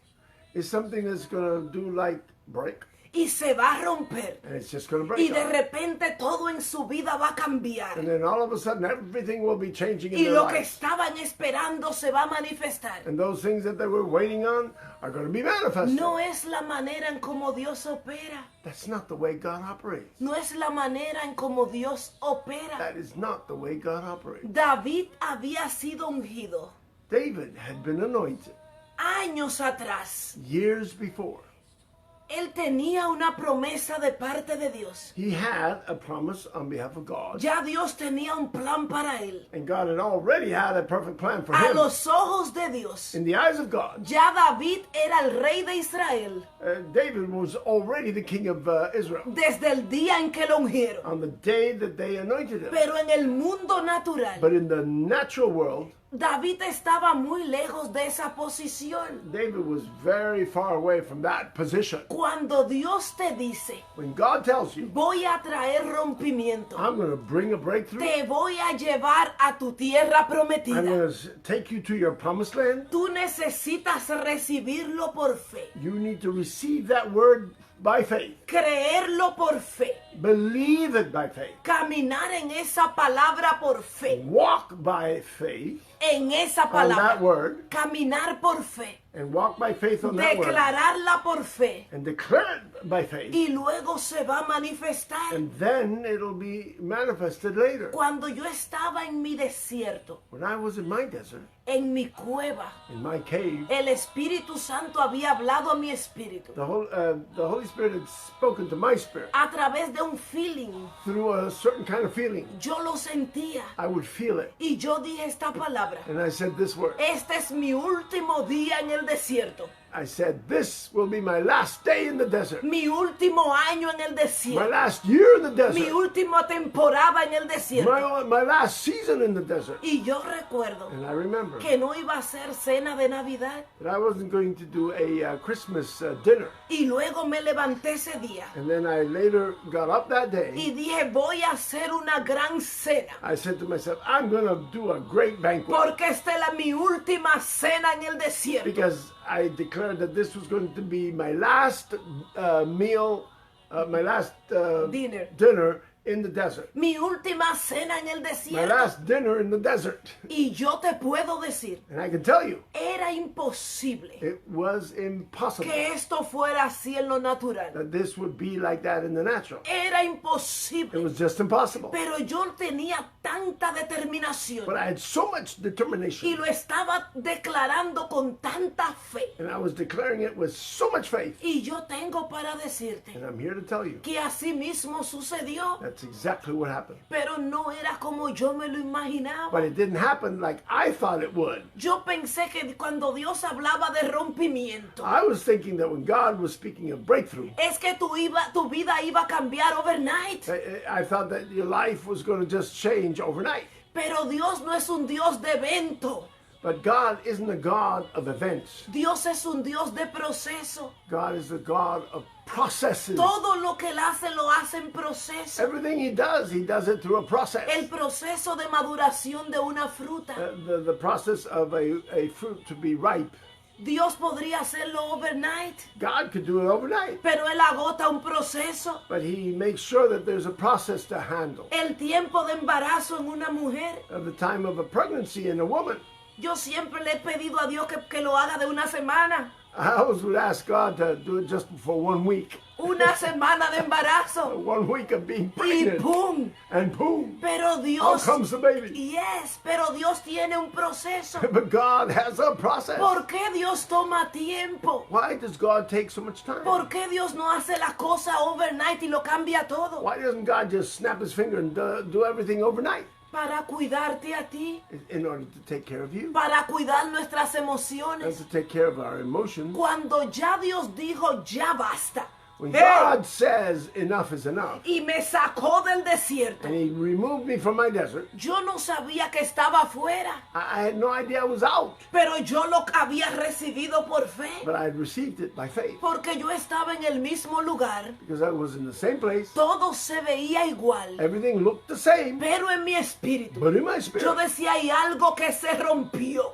is something that's going to do like break,
Y se va a romper.
and it's just going to
Y
break
de
off.
repente todo en su vida va a cambiar.
And then all of a sudden, everything will be changing in
Y
their
lo que
lives.
estaban esperando se va a manifestar.
And those things that they were waiting on are going to be manifested.
No es la manera en cómo Dios opera.
That's not the way God operates.
No es la manera en cómo Dios opera.
That is not the way God operates.
David había sido ungido
David had been anointed
años atrás.
years before.
Él tenía una promesa de parte de Dios.
He had a promise on behalf of God,
Ya Dios tenía un plan para él.
and God had already had a perfect plan for
A
him.
los ojos de Dios,
In the eyes of God,
ya David era el rey de Israel
David was already the king of Israel
desde el día en que lo ungieron.
on the day that they anointed him.
Pero en el mundo natural,
But in the natural world,
David estaba muy lejos de esa posición.
David was very far away from that position.
Cuando Dios te dice,
When God tells you,
voy a traer rompimiento,
I'm going to bring a breakthrough,
te voy a llevar a tu tierra
I'm
prometida,
going to take you to your promised land,
tú necesitas recibirlo por fe,
you need to receive that word by faith.
creerlo por fe,
Believe it by faith.
caminar en esa palabra por fe,
Walk by faith
en esa
on that
palabra,
word,
caminar por fe,
and walk by faith on that word,
declararla por fe,
and declare it by faith,
y luego se va a manifestar.
and then it'll be manifested later.
Cuando yo estaba en mi desierto,
When I was in my desert,
en mi cueva,
in my cave,
el Espíritu Santo había hablado a mi espíritu
the Holy Spirit had spoken to my spirit
a través de un feeling.
through a certain kind of feeling.
Yo lo sentía
I would feel it.
y yo dije esta palabra.
And I said this word.
Este es mi último día en el desierto.
I said, this will be my last day in the desert.
Mi último año en el
My
desierto.
last year in the
Mi
desert.
última temporada en el desierto.
My last season in the desert.
Y yo recuerdo
And I remember
que no iba a ser cena de Navidad.
that I wasn't going to do a Christmas dinner.
Y luego me levanté ese día
And then I later got up that day.
y dije, voy a hacer una gran cena.
I said to myself, I'm going to do a great banquet.
Porque esta es mi última cena en el desierto.
Because I declared that this was going to be my last meal, my last dinner in the desert.
Mi última cena en el
My
desierto.
last dinner in the desert.
Y yo te puedo decir,
And I can tell you,
era imposible
it was impossible
que esto fuera así en lo natural.
that this would be like that in the natural.
Era
It
imposible.
was just impossible.
Pero yo tenía tanta determinación
But I had so much
y
determination.
lo estaba declarando con tanta fe.
And I was declaring it with so much faith.
Y yo tengo para decirte
And I'm here to tell you,
que así mismo sucedió.
that's exactly what happened.
Pero no era como yo me lo imaginaba.
But it didn't happen like I thought it would.
Yo pensé que cuando Dios hablaba de rompimiento,
I was thinking that when God was speaking of breakthrough,
es que tu vida iba a cambiar overnight.
I thought that your life was going to just change overnight.
Pero Dios no es un Dios de evento.
But God isn't a God of events.
Dios es un Dios de proceso.
God is a God of processes.
Todo lo que Él hace, lo hace en proceso.
Everything He does it through a process.
El proceso de maduración de una fruta.
The process of a fruit to be ripe.
Dios podría hacerlo overnight,
God could do it overnight.
pero Él agota un proceso.
But He makes sure that there's a process to handle.
El tiempo de embarazo en una mujer.
At the time of a pregnancy in a woman,
Yo siempre le he pedido a Dios que lo haga de una semana.
I always would ask God to do it just for 1 week.
Una semana de embarazo.
1 week of being
Y
pregnant.
¡pum!
And boom,
Pero
out
Dios...
comes the baby.
Yes, pero Dios tiene un proceso.
But God has a process.
¿Por qué Dios toma tiempo?
Why does God take so much time?
¿Por qué Dios no hace la cosa overnight y lo cambia todo?
Why doesn't God just snap His finger and do everything overnight
Para cuidarte a ti,
in order to take care of you
para cuidar nuestras
and
emociones.
to take care of our emotions?
Cuando ya Dios dijo, ya basta.
When
Hey,
God says enough is enough,
y me sacó del desierto.
and He removed me from my desert,
Yo no sabía que estaba afuera,
I had no idea I was out,
pero yo lo había recibido por fe.
but I had received it by faith
Porque yo estaba en el mismo lugar.
because I was in the same place.
Todo se veía igual.
Everything looked the same,
Pero en mi espíritu,
but in my
yo
spirit,
decía, hay algo que se rompió.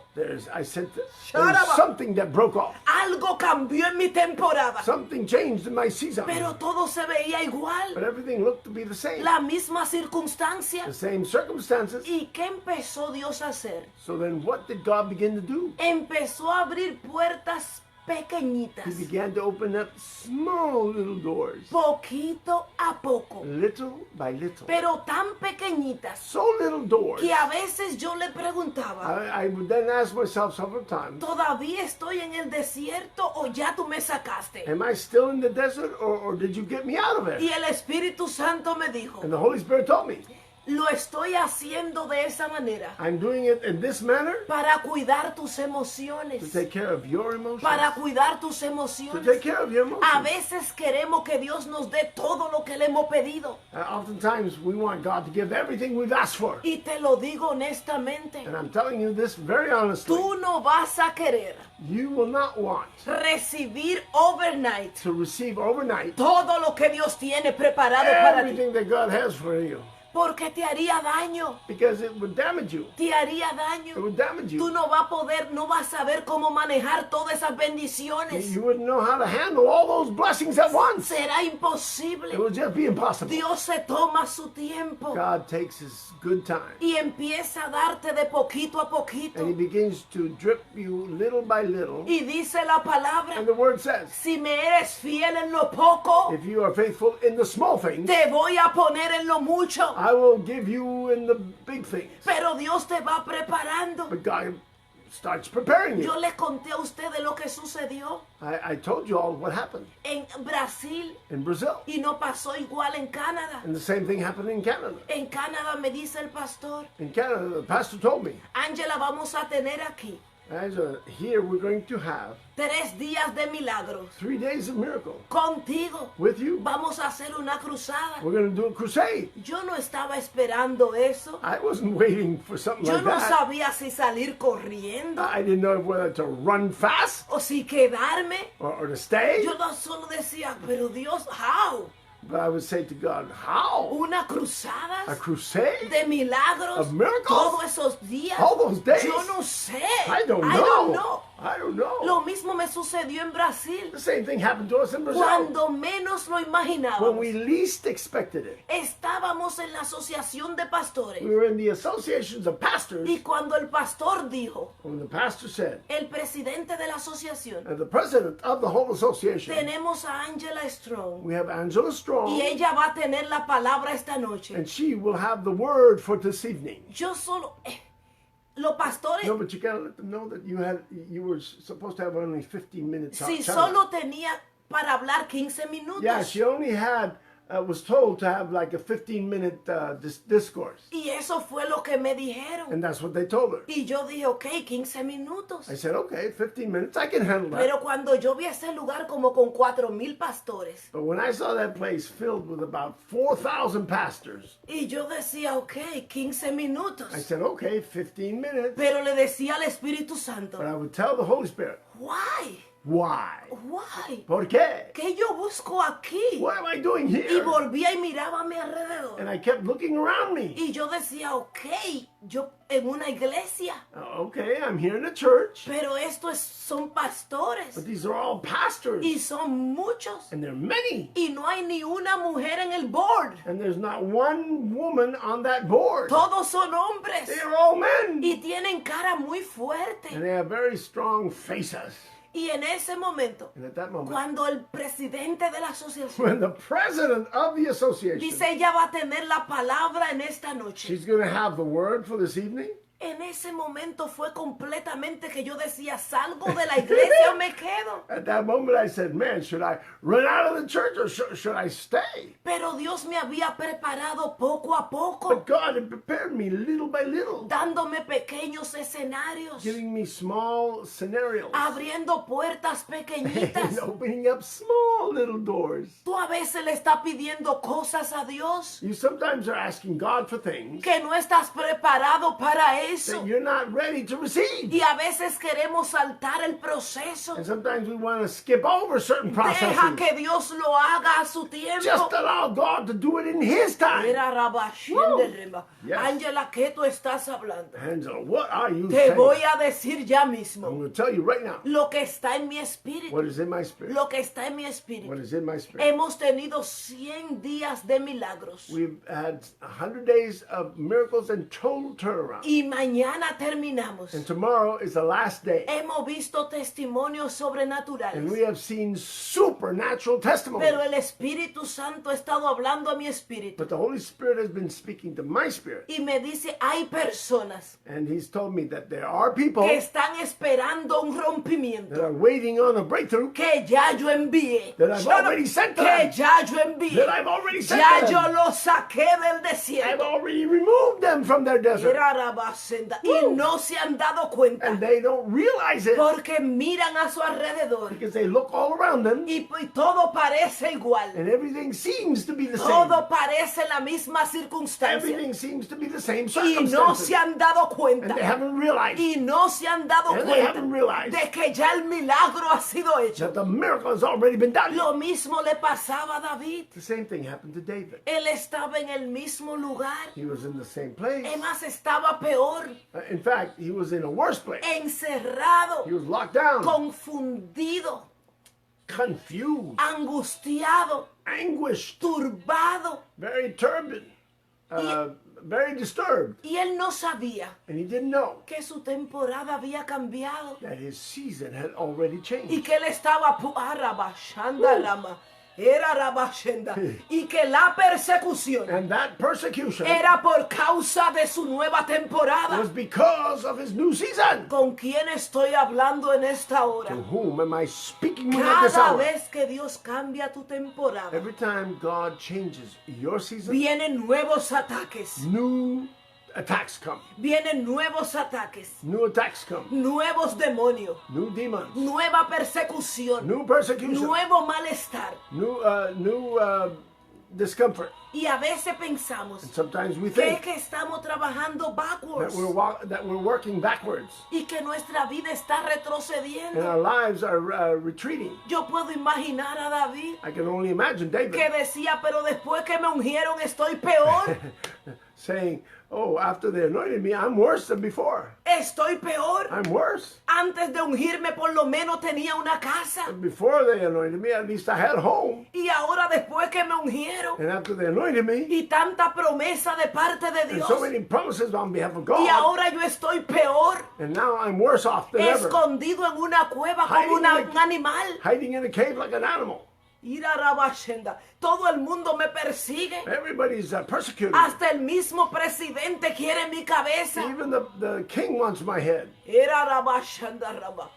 I said,
Shut up.
there's something that broke off.
Algo cambió en mi temporada.
Something changed in my season.
Pero todo se veía
But
igual.
everything looked to be the same.
La misma circunstancia.
The same circumstances.
¿Y qué empezó Dios a hacer?
So then what did God begin to do?
Empezó a abrir puertas
He
pequeñitas.
began to open up small little doors,
Poquito a poco.
little by little.
Pero tan pequeñitas
So little doors.
que a veces yo le preguntaba,
I would then ask myself several times,
¿todavía estoy en el desierto o ya tú me sacaste?
am I still in the desert or did you get me out of
Y
it?
el Espíritu Santo me dijo,
And the Holy Spirit told me,
lo estoy haciendo de esa manera
I'm doing it in this manner
para cuidar tus
to
emociones,
take care of your emotions.
para cuidar tus
To
emociones.
take care of your
A
emotions.
veces queremos que Dios nos dé todo lo que le hemos pedido.
Oftentimes we want God to give everything we've asked for.
Y te lo digo honestamente,
And I'm telling you this very honestly.
tú no vas a querer
You will not want
recibir overnight
to receive overnight
todo lo que Dios tiene preparado para ti,
everything that God has for you
porque te haría daño,
because it would damage you.
te haría
It
daño.
would damage
Tú
you.
no vas a poder, no vas a saber cómo manejar todas esas bendiciones.
You wouldn't know how to handle all those blessings at once.
Será
It
imposible.
would just be impossible.
Dios se toma su tiempo
God takes His good time
y empieza a darte de poquito a
and
poquito.
He begins to drip you little by little.
Y dice la palabra,
And the Word says,
si me eres fiel en lo poco,
if you are faithful in the small things,
te voy a poner en lo mucho.
I will give you in the big things.
Pero Dios te va preparando.
But God starts preparing you.
Yo le conté a usted de lo que sucedió
I told you all what happened
en Brasil
in Brazil.
y no pasó igual en Canadá.
And the same thing happened in Canada.
En Canadá me dice el pastor,
In Canada, the pastor told me,
Ángela, vamos a tener aquí
So here we're going to have
3 días de milagros.
3 days of miracle.
Contigo.
With you.
Vamos a hacer una cruzada.
We're going to do a crusade.
Yo no estaba esperando eso.
I wasn't waiting for something
Yo
like
no
that.
sabía si salir corriendo
I didn't know whether to run fast
o si quedarme.
or to stay.
Yo no solo decía, pero Dios, how?
But I would say to God, how?
Una cruzada
A crusade?
de milagros
Of miracles?
todos esos días.
All those days?
Yo no sé.
I don't know. I don't know.
Lo mismo me sucedió en Brasil.
The same thing happened to us in Brazil.
Cuando menos lo
When
imaginábamos.
we least expected it.
Estábamos en la asociación de pastores.
We were in the associations of pastors.
Y cuando el pastor dijo,
When the pastor said,
el presidente de la asociación,
and the president of the whole association,
tenemos a Angela Strong.
we have Angela Strong,
Y ella va a tener la palabra esta noche.
and she will have the word for this evening.
Yo solo, los pastores,
No, but you gotta let them know that you were supposed to have only 15 minutes.
si
time.
solo tenía para hablar 15 minutos.
Yeah, she only had, was told to have like a 15-minute discourse.
Y eso fue lo que me dijeron.
And that's what they told her.
Y yo dije, ok, 15 minutos.
I said, okay, 15 minutes, I can handle that.
Pero cuando yo vi ese lugar como con 4,000 pastores,
But when I saw that place filled with about 4,000 pastors,
y yo decía, ok, 15 minutos.
I said, okay, 15 minutes.
Pero le decía al Espíritu Santo,
But I would tell the Holy Spirit,
why?
why?
Why?
¿Por qué?
¿Qué yo busco aquí?
What am I doing
Y
here?
volvía y miraba a mi alrededor.
And I kept looking around me.
Y yo decía, ok, yo en una iglesia,
Okay, I'm here in a church,
pero son pastores.
but these are all pastors.
Y son muchos.
And there are many.
Y no hay ni una mujer en el board.
And there's not one woman on that board.
Todos son hombres.
They are all men.
Y tienen cara muy
And
fuerte.
they have very strong faces.
Y en ese momento,
And at that moment,
cuando el presidente de la asociación
when the president of the association,
dice ella va a tener la palabra en esta noche,
she's going to have the word for this evening.
en ese momento fue completamente que yo decía, salgo de la iglesia o me quedo.
At that moment, I said, man, should I run out of the church or should I stay?
Pero Dios me había preparado poco a poco,
But God had prepared me little by little,
dándome pequeños escenarios,
giving me small scenarios
abriendo puertas
and
pequeñitas.
opening up small little doors.
Tú a veces le estás pidiendo cosas a Dios
You sometimes are asking God for things
que no estás preparado para eso.
that you're not ready to receive.
Y a veces queremos saltar el proceso.
And sometimes we want to skip over certain
Deja
processes.
que Dios lo haga a su tiempo.
Just allow God to do it in His time.
Mira, Rabashende Rema.
Yes.
Ángela, ¿qué tú estás hablando?
Angela, what are you
Te
saying?
voy a decir ya
I'm
mismo
going to tell you right now
lo que está en mi espíritu.
what is in my spirit.
Lo que está en mi
What
espíritu.
is in my spirit.
Hemos tenido 100 días de milagros.
We've had 100 days of miracles and total turnaround.
Y mañana terminamos.
And tomorrow is the last day.
Hemos visto testimonios
And we
sobrenaturales.
have seen supernatural testimonies.
Pero el Espíritu Santo ha estado hablando a mi espíritu.
But the Holy Spirit has been speaking to my spirit.
Y me dice, hay personas
And He's told me that there are people
que están esperando un
that
rompimiento
are waiting on a breakthrough
que ya yo envié.
that I've already sent to
Que
them.
ya yo envié.
That I've already sent
Ya
to
yo
them.
los saqué del
I've
desierto.
already removed them from their desert.
Era Rabasenda. Y no se han dado cuenta
And they don't realize it
porque miran a su alrededor
because they look all around them
y todo parece igual.
and everything seems to be the same.
Todo parece la misma circunstancia.
Everything seems to be the same
Y no
circumstances.
se han dado
And
cuenta.
they haven't realized
Y no se han dado
And they
cuenta
haven't realized
de que ya el milagro ha sido hecho.
that the miracle has already been done.
Lo mismo le pasaba a David.
The same thing happened to David.
Él estaba en el mismo lugar.
He was in the same place.
Es más, estaba peor.
In fact, he was in a worse place.
Encerrado,
He was locked down,
confundido,
confused,
angustiado,
anguished,
turbado.
very turbid, very disturbed.
Y él no sabía
And he didn't know
que su temporada había cambiado.
that his season had already
Y
changed.
que él estaba arabashanda rama. Era rabashenda. Y que la persecución
And that persecution
era por causa de su nueva temporada.
was because of his new season.
¿Con quién estoy hablando en esta
To
hora?
whom am I speaking with at this
Cada
hour?
vez que Dios cambia tu temporada,
Every time God changes your season,
vienen nuevos ataques.
new attacks come.
Vienen nuevos ataques,
New attacks come.
nuevos demonios,
New demons.
nueva persecución,
New persecution.
nuevo malestar.
New discomfort.
Y a veces pensamos
And sometimes we
que es
think
que estamos trabajando backwards
that we're working backwards
y que nuestra vida está
and
retrocediendo.
our lives are retreating.
Yo puedo imaginar a David
I can only imagine David
que decía, pero después que me ungieron estoy peor,
saying, "Oh, after they anointed me, I'm worse than before.
estoy peor.
I'm worse.
Antes de ungirme por lo menos tenía una casa
Before they anointed me, at least I had a home.
y ahora después que me ungieron
And after they anointed me,
y tanta promesa de parte de
and
Dios
so many promises on behalf of
y
God,
ahora yo estoy peor,
and now I'm worse off than ever,
escondido en una cueva como un animal.
hiding in a cave like an animal.
Ira Rabashenda. Todo el mundo me persigue.
Everybody's persecuted me.
Hasta el mismo presidente quiere mi cabeza.
Even the king wants my head."
Ira Rabashenda Rabba.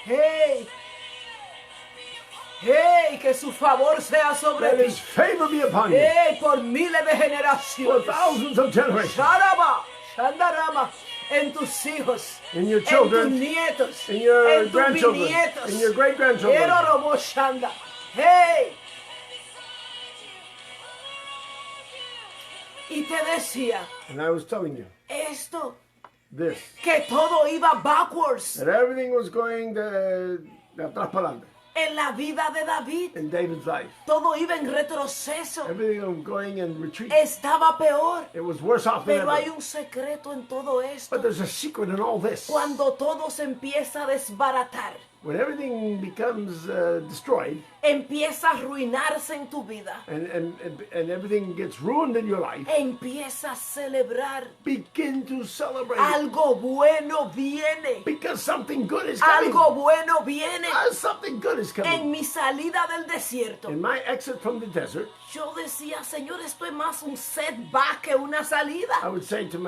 Hey, hey, que su favor sea sobre
Let
ti.
his favor be upon you
Hey, por miles de
for
generaciones.
thousands of generations.
Sharaba, Shandarama, en tus hijos,
In your
en tus
children,
nietos,
in your
en tus
grandchildren,
bisnietos.
in your great-grandchildren.
Ero robo shanda. Hey. Y te decía,
And I was telling you
esto,
this,
que todo iba backwards
that everything was going de atrás para adelante
en la vida de David.
in David's life.
Todo iba en retroceso.
Everything was going in retreat.
Estaba peor.
It was worse off than
Pero hay
ever.
un secreto en todo esto.
But there's a secret in all this.
Cuando todo se empieza a desbaratar,
When everything becomes destroyed
empieza a arruinarse en tu vida,
and everything gets ruined in your life,
empieza a celebrar.
begin to celebrate.
Algo bueno viene.
Because something good is coming.
Algo bueno viene.
Something good is
En
coming.
mi salida del desierto,
In my exit from the desert,
yo decía, Señor, esto es más un setback que una
I
salida.
would say to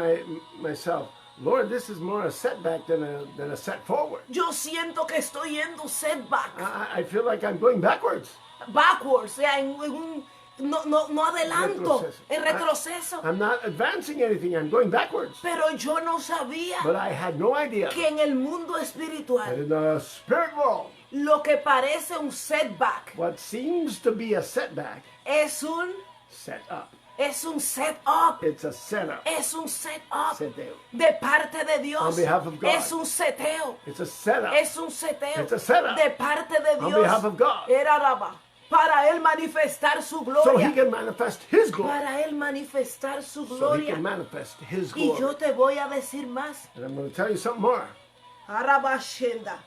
myself, "Lord, this is more a setback than a set forward.
Yo siento que estoy yendo setback.
I feel like I'm going backwards.
Backwards, o sea, en un... No adelanto,
Retroceso.
en retroceso.
I'm not advancing anything. I'm going backwards."
Pero yo no sabía
But I had no idea
que en el mundo
that
espiritual
in the spirit world,
lo que parece un setback
what seems to be a setback,
es un
setup.
setup.
It's a setup.
Es un setup
Seteo.
de parte de Dios.
On behalf of God.
Es un seteo.
It's a setup.
Es un seteo
It's a setup.
de parte de
On
Dios.
behalf of God.
Era Rabba, para él manifestar su
So
gloria.
he can manifest his glory.
Para él manifestar su
So he
gloria.
can manifest his
Y yo
glory.
te voy a decir más.
And I'm going to tell you something more.
Arabashenda,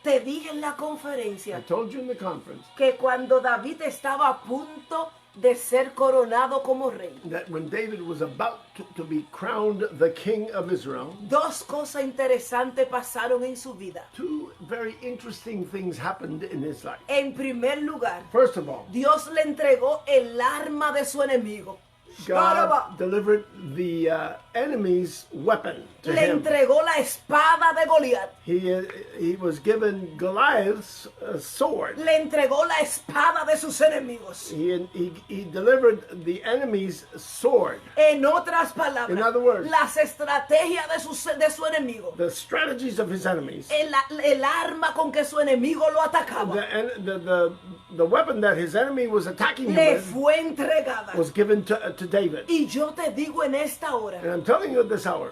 te dije en la
I
conferencia
told you in the conference
que cuando David estaba a punto de ser coronado como rey,
that when David was about to be crowned the king of Israel,
dos cosas interesantes pasaron en su vida.
two very interesting things happened in his life.
En primer lugar,
First of all,
Dios le entregó el arma de su enemigo.
God delivered the enemy's weapon to
Le
him.
entregó la espada de Goliat.
He was given Goliath's sword.
Le entregó la espada de sus enemigos.
He delivered the enemy's sword.
En otras palabras,
In other words,
las estrategias de su enemigo.
the strategies of his enemies.
El arma con que su enemigo lo atacaba
The weapon that his enemy was attacking him
le
with
fue entregada.
was given to David.
Y yo te digo en esta hora,
And I'm telling you at this hour,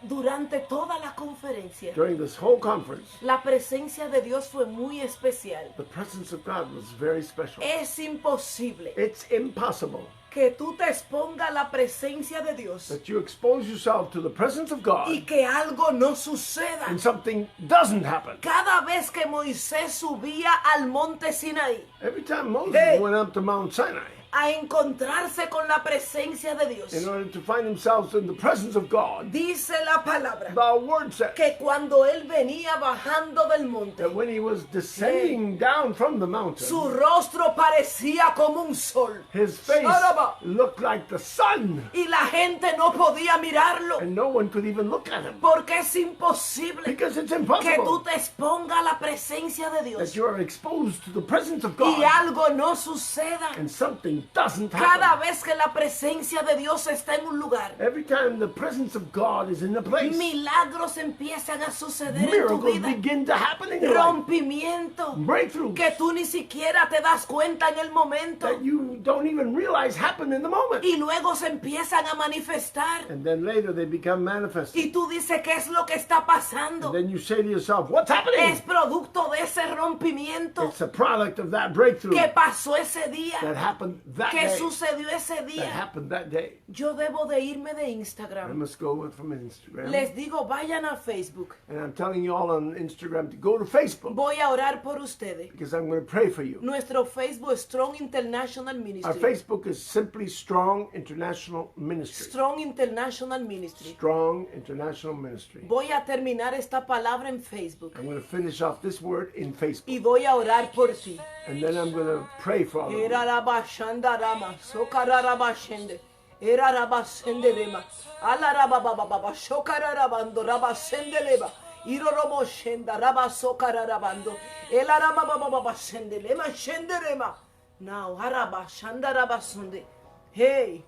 durante toda la conferencia,
during this whole conference,
la presencia de Dios fue muy especial.
the presence of God was very special.
Es imposible
It's impossible
que tú te expongas a la presencia de Dios
that you expose yourself to the presence of
y
God
que algo no suceda.
and something doesn't happen.
Cada vez que Moisés subía al monte Sinaí,
Every time Moses
Hey.
went up to Mount Sinai,
a encontrarse con la presencia de Dios.
in order to find themselves in the presence of God,
Dice la palabra
the word says
que cuando él venía bajando del monte,
that when he was descending down from the mountain,
su rostro parecía como un sol.
his face
Sharaba.
looked like the sun,
Y la gente no podía mirarlo
and no one could even look at him
porque es imposible
because it's
que tú
impossible
te expongas a la presencia de
that
Dios
you are exposed to the presence of
y
God
algo no suceda.
and something doesn't
Cada
happen.
vez que la presencia de Dios está en un lugar,
Every time the presence of God is in a place,
milagros empiezan a suceder en tu
miracles
vida.
begin to happen in your life.
Rompimiento
Breakthroughs
que tú ni siquiera te das cuenta en el momento
that you don't even realize happen in the moment.
y luego se empiezan a manifestar
And then later they become manifested.
y tú dices, ¿qué es lo que está pasando?
And then you say to yourself, what's happening?
Es producto de ese rompimiento
It's a product of that breakthrough
que pasó ese día.
that happened that
¿Qué
day.
sucedió ese
That
día?
happened that day.
Yo debo de irme de
I
Instagram.
must go from Instagram.
Les digo, vayan a Facebook.
And I'm telling you all on Instagram to go to Facebook
Voy a orar por ustedes.
because I'm going to pray for you.
Nuestro Facebook es Strong International
Our
Ministry.
Facebook is simply Strong International Ministry.
Strong International Ministry.
Strong International Ministry.
Voy a terminar esta palabra en Facebook
I'm going to finish off this word in Facebook.
y voy a orar por ti.
And then I'm going to pray for all of you.
Erarabashandarama, sokararabashende, erarabasenderema, alarababababa, shokararabando, rabasendeleba, iroroboshenda, rabasokararabando, elarababababa, shenderema. Now, arabashandarabasunde. Hey.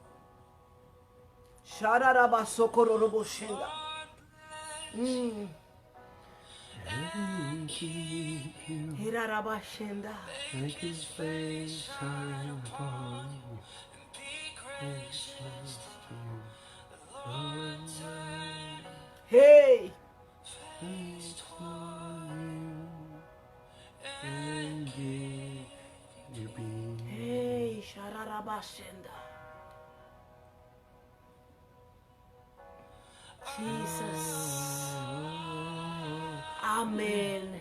Shararabasokororoboshenda. Erarabashenda.
Make his face shine upon you.
Hey.
And give you peace.
Hey, Shararabashenda. Jesus. Amén.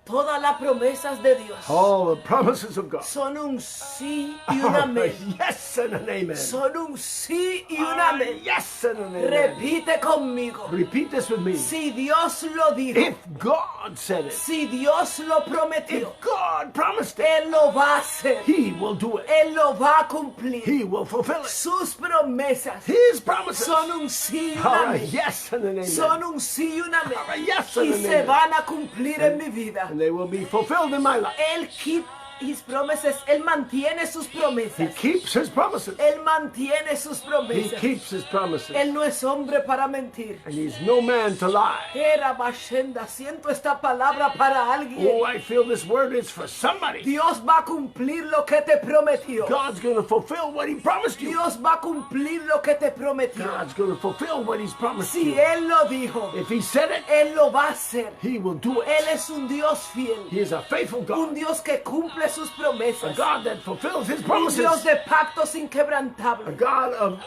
Todas las promesas de Dios
All the promises of God
son un sí y un amén.
yes and an amen.
Son un sí y un amén.
Yes and an amen.
Repite conmigo.
Repeat this with me.
Si Dios lo dijo,
If God said it,
si Dios lo
if
prometió,
God promised it,
Él lo va a hacer.
He will do it.
Él lo va a cumplir.
He will fulfill it.
Sus promesas
His promises
son un sí y un
are a
amén.
yes and an amen.
Son un sí y un amén.
Are a yes
Y
and an
se
amen.
van a cumplir en mi vida.
And they will be fulfilled in my life.
Él keep his promises. Él mantiene sus
He
promesas.
keeps his promises.
Él mantiene sus
He
promesas.
keeps his promises.
Él no es hombre para mentir.
And he's no man to lie.
Era Bashenda, siento esta palabra para alguien.
Oh, I feel this word is for somebody.
Dios va a cumplir lo que te prometió.
God's going to fulfill what he promised you.
Dios va a cumplir lo que te prometió.
God's going to fulfill what he's promised
Si
you.
Él lo dijo,
If he said it,
Él lo va a hacer.
he will do
Él
it.
es un Dios fiel.
He is a faithful
Un
God.
Dios que cumple sus promesas.
A God that fulfills his
Un
promises.
Dios de pactos
A
inquebrantables.
God of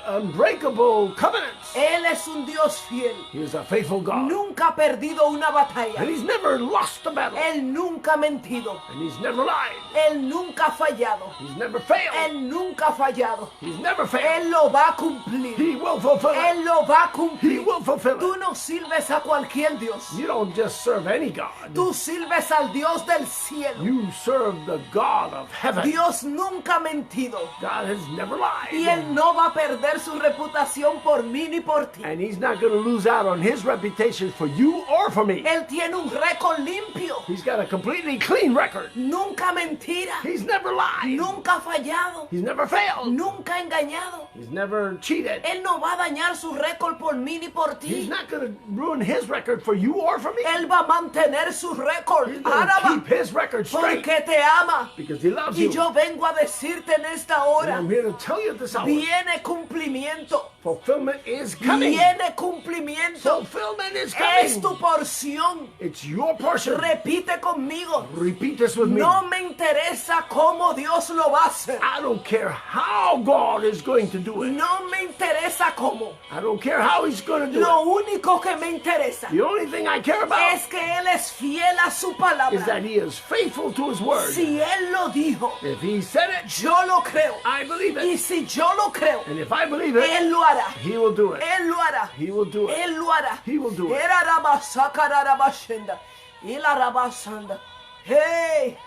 unbreakable covenants.
Él es un Dios fiel.
He is a faithful God.
Nunca ha perdido una batalla.
And he's never lost a battle.
Él nunca ha mentido.
And he's never lied.
Él nunca ha fallado.
He's never failed.
Él nunca ha fallado.
He's never failed.
Él lo va a cumplir.
He will fulfill it.
Él lo va a
He
cumplir.
will fulfill
Tú
it.
no sirves a cualquier Dios.
You don't just serve any God.
Tú sirves al Dios del cielo.
You serve the God of heaven.
Dios nunca ha mentido.
God has never
Y
lied.
Él no va a perder su reputación por mí ni por ti.
And he's not going to lose out on his reputation for you or for me.
Él tiene un récord limpio.
He's got a completely clean record.
Nunca mentira.
He's never lied.
Nunca ha fallado.
He's never failed.
Nunca ha engañado.
He's never cheated.
Él no va a dañar su récord por mí ni por
He's
ti.
not going to ruin his record for you or for me.
Él va a mantener su récord.
He's going to
Áraba,
keep his record straight
porque te ama.
because he loves
Y
you.
yo vengo a decirte en esta
And
hora,
I'm here to tell you this hour,
viene cumplimiento.
fulfillment is coming.
Viene cumplimiento.
Fulfillment is
Es
coming.
tu porción.
It's your portion.
Repite conmigo.
Repeat this with me.
No me interesa cómo Dios lo va a hacer.
I don't care how God is going to do it.
No me interesa cómo.
I don't care how he's going to do
Lo
it.
único que me interesa
The only thing I care about
es que Él es fiel a su
is
palabra.
that he is faithful to his word.
Si Él lo dijo,
If he said it,
yo lo creo.
I believe
Y
it.
si yo lo creo,
And if I believe it,
Él lo hará.
he will do it.
Él lo hará.
He will do it.
Él lo hará.
He will do it.
Era rabasakarabashenda. Y la rabasanda. Hey,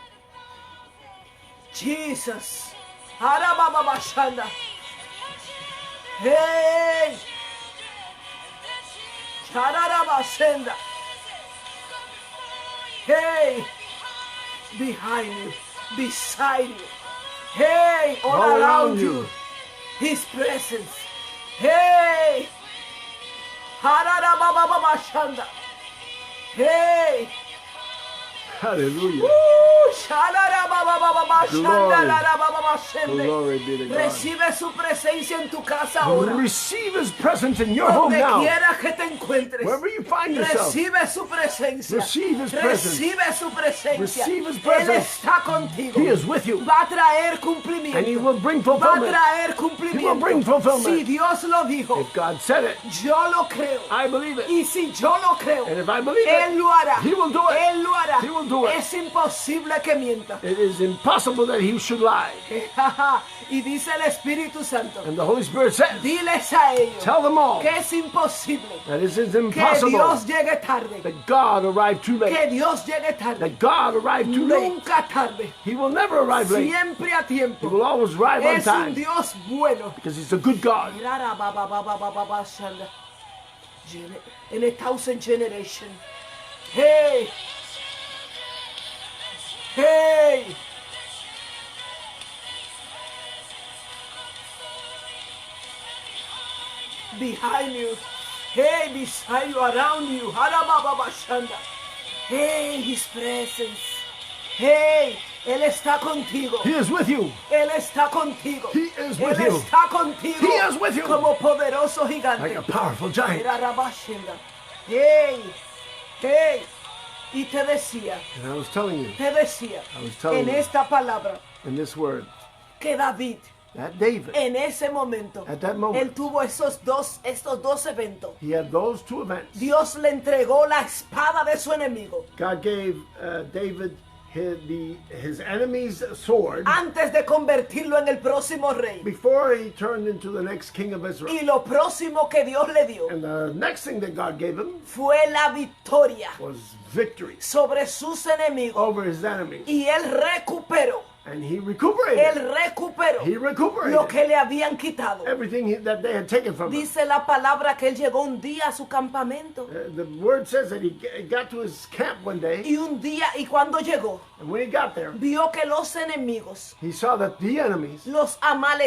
Jesus. Arababashanda. Hey. Chararabashenda. Hey. Behind you. Beside you. Hey. All around you. His presence. Hey. Hararababashanda. Hey.
Hallelujah. Glory be to God.
Recibe su presencia en tu casa ahora.
Receive his presence in your home
Donde
now.
quiera que te encuentres.
Wherever you find yourself.
Recibe su presencia.
Receive his presence.
Recibe su presencia.
Receive his
Él
presence.
está contigo.
He is with you.
Va a traer cumplimiento.
And he will bring
Va a
fulfillment.
traer cumplimiento.
He will bring fulfillment.
Si Dios lo dijo,
If God said it,
yo lo creo.
I believe it.
Y si yo lo creo,
And if I believe
Él
it,
lo hará.
he will do it.
Él lo hará.
He will do it.
Es imposible que mienta.
It is impossible that he should lie.
Y dice el Espíritu Santo,
And the Holy Spirit says,
diles a ellos
tell them all
que es imposible
that it is
que
impossible
Dios llegue tarde.
that God arrived too
Que
late.
Dios llegue tarde.
That God arrived too late.
Nunca tarde.
He will never arrive late.
Siempre a
He
tiempo.
will always arrive on
Es un
time
Dios bueno.
because he's a good God.
In 1,000 generation. Hey. Hey. Behind you. Hey, beside you, around you. Harababashanda. Hey, his presence. Hey, Él está contigo.
He is with you.
Él está contigo.
He is with
Él
you.
está contigo.
He is with you.
Como poderoso gigante.
Like a powerful giant.
Era Rabashenda. Hey, hey. Y te decía,
And I was telling you,
te decía,
I was telling
en
you.
esta palabra,
in this word,
que David,
that David,
en ese momento,
At that moment.
él tuvo estos dos eventos.
he had those two events.
Dios le entregó la espada de su enemigo
God gave David his enemy's sword
antes de convertirlo en el próximo rey.
before he turned into the next king of Israel.
Y lo próximo que Dios le dio
And the next thing that God gave him
fue la victoria
was victory
sobre sus enemigos.
over his enemies.
Y él recuperó,
And he recuperated
él recuperó
He recuperated
lo que le habían quitado.
everything that they had taken from him.
Dice la palabra que él llegó un día a su campamento.
The word says that he got to his camp one day,
Y un día, y cuando llegó,
and when he got there,
vio que los enemigos,
he saw that the enemies,
los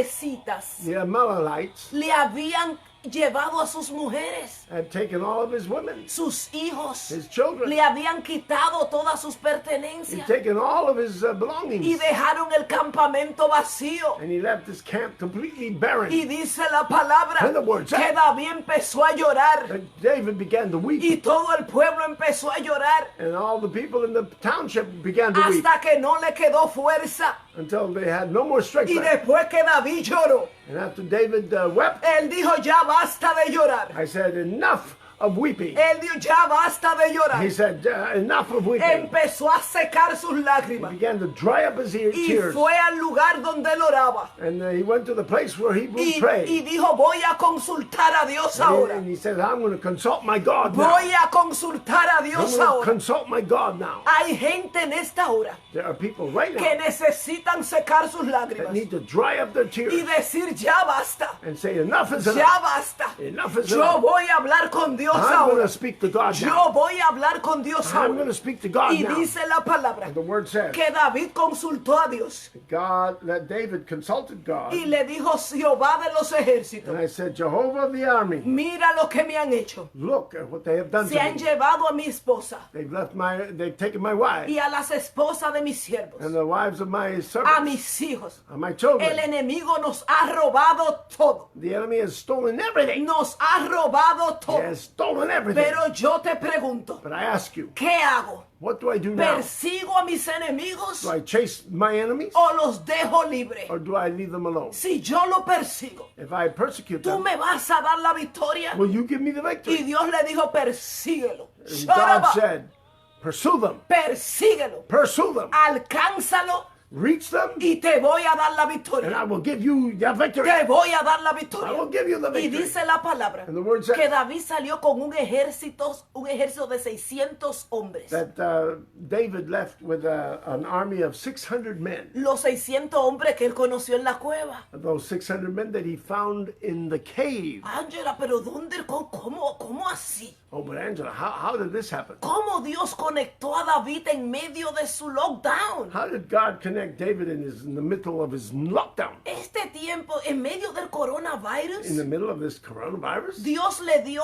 amalecitas,
the Amalekites,
le habían llevado a sus mujeres,
had taken all of his women,
sus hijos,
his children.
le habían quitado todas sus
He'd
pertenencias
taken all of his
y
belongings,
dejaron el campamento vacío.
and he left his camp completely barren.
Y dice la palabra
And the word said-
que David empezó a llorar
And David began to weep,
y todo el pueblo empezó a llorar
and all the people in the township began to weep
hasta que no le quedó fuerza.
until they had no more strength
Y
left.
después que David lloró,
And after David wept,
él dijo, ya basta de llorar.
I said, enough of weeping.
Él dijo, ya basta de llorar.
He said, enough of weeping.
Empezó a secar sus
He
lágrimas
began to dry up his
y
tears.
fue al lugar donde él oraba.
And he went to the place where he would
Y
pray.
dijo, voy a consultar a Dios ahora.
And he said, I'm going to consult my God now.
Voy a consultar a
I'm
Dios
going to
ahora.
consult my God now.
Hay gente en esta hora
There are people right
que
now
necesitan secar sus
that
lágrimas
need to dry up their
y
tears
decir, ya basta,
and say, enough is
ya
enough.
basta.
Enough is
Yo
enough.
voy a hablar con Dios
I'm going
ahora.
to speak to God
Yo
now.
voy a hablar con Dios
I'm going
ahora.
to speak to God
Y
now.
dice la palabra
The word says,
que David consultó a Dios
God, that David consulted God.
y le dijo, Jehová de los ejércitos,
And I said, Jehovah of the army,
mira lo que me han hecho.
look at what they have done
Se
to
han
me.
llevado a mi esposa
They've taken my wife
y a las esposas de mis siervos,
and the wives of my
a
servants
mis hijos.
and my
El
children.
enemigo nos ha robado todo.
The enemy has stolen everything.
Nos ha robado
He
todo.
has stolen everything.
Pero yo te pregunto,
But I ask you,
¿qué hago?
what do I do now?
¿Persigo a mis enemigos
Do I chase my enemies
o los dejo libre?
or do I leave them alone?
Si yo lo persigo,
If I persecute
¿tú
them,
me vas a dar la victoria?
will you give me the
Y
victory?
Dios le dijo, persíguelo.
And God
Shoraba,
said, pursue them,
persíguelo.
pursue them,
Alcánzalo
reach them,
y te voy a dar la
and
victoria.
I will give you the victory.
Te voy a dar la
I
victoria.
will give you the
Y
victory.
dice la palabra
And the word says
que David salió con un ejército de 600 hombres.
that David left with an army of 600 men.
Los 600 hombres que él conoció en la cueva.
Those 600 men that he found in the cave.
Ángela, pero ¿dónde? ¿Cómo así?
Oh, but Angela, how did this happen?
¿Cómo Dios conectó a David en medio de su lockdown?
How did God connect David in the middle of his lockdown?
Este tiempo, en medio del
In
coronavirus,
the middle of this coronavirus?
Dios le dio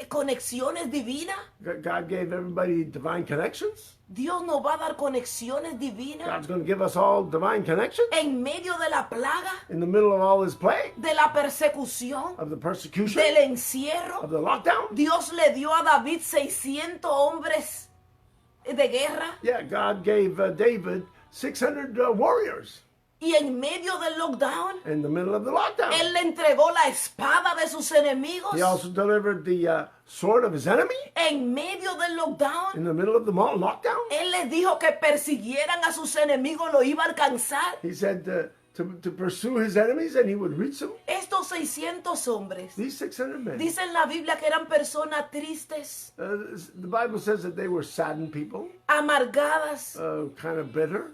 conexiones divinas.
God gave everybody divine connections?
Dios nos va a dar conexiones divinas
God's going to give us all divine connections?
en medio de la plaga,
In the middle of all this plague?
de la persecución,
Of the persecution?
del encierro.
Of the lockdown?
Dios le dio a David 600 hombres de guerra
Yeah, God gave David 600 warriors
y en medio del lockdown,
in the middle of the lockdown.
Él le entregó la espada de sus enemigos.
He also delivered the sword of his enemy
En medio del lockdown,
in the middle of the lockdown.
Él les dijo que persiguieran a sus enemigos, lo iba a alcanzar.
He said to pursue his enemies and he would reach them.
Estos 600 hombres,
These 600 men.
dice en la Biblia que eran personas tristes,
The Bible says that they were saddened people,
amargadas
kind of bitter,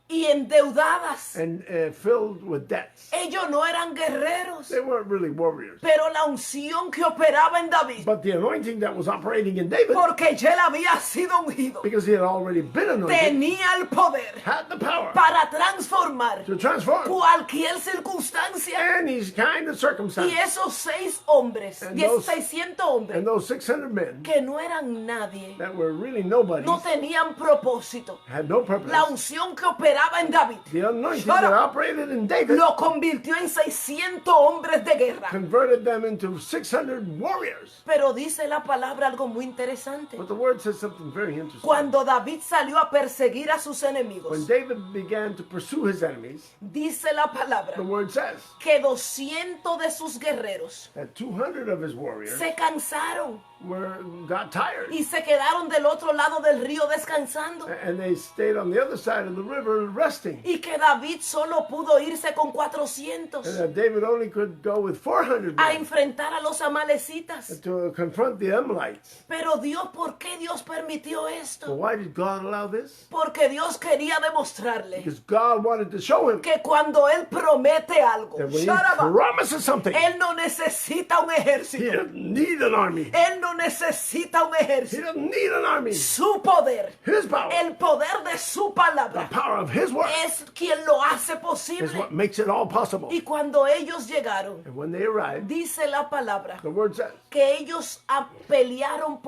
y endeudadas.
and filled with debts.
Ellos no eran guerreros,
They weren't really warriors.
pero la unción que operaba en David,
But the anointing that was operating in David,
porque ya él había sido ungido,
because he had already been anointed,
tenía el poder
had the power
para transformar
to transform
cualquier circunstancia.
any kind of circumstance.
Y esos 6 hombres,
And those-
600 hombres,
And those 600 men
que no eran nadie,
that were really nobodies,
no tenían propósito.
had no purpose.
La unción que operaba en David
The anointing
Shut
that
up.
operated in David
lo convirtió en 600 hombres de guerra.
converted them into 600 warriors.
Pero dice la palabra algo muy interesante.
But the word says something very interesting.
Cuando David salió a perseguir a sus
When
enemigos,
David began to pursue his enemies,
dice la palabra
the word says
que 200 de sus guerreros
that 200 of his warriors
se cansaron
got tired.
y se quedaron del otro lado del río descansando.
And they stayed on the other side of the river resting.
Y que David solo pudo irse con 400
And that David only could go with 400
a
men
enfrentar a los amalecitas.
to confront the Amalekites.
Pero Dios, ¿por qué Dios permitió
So
esto?
why did God allow this?
Porque Dios quería demostrarle
Because God wanted to show him
que cuando Él promete algo,
that when he
Sharaba,
promises something,
Él no necesita un
he
ejército.
doesn't need an army.
Él no necesita un
He
ejército.
doesn't need an army.
Su poder,
His power,
el poder de su
the
palabra,
power of his word,
es quien lo hace
is
posible.
what makes it all possible.
Y cuando ellos llegaron,
And when they arrived,
dice la palabra,
the word says
que ellos pelearon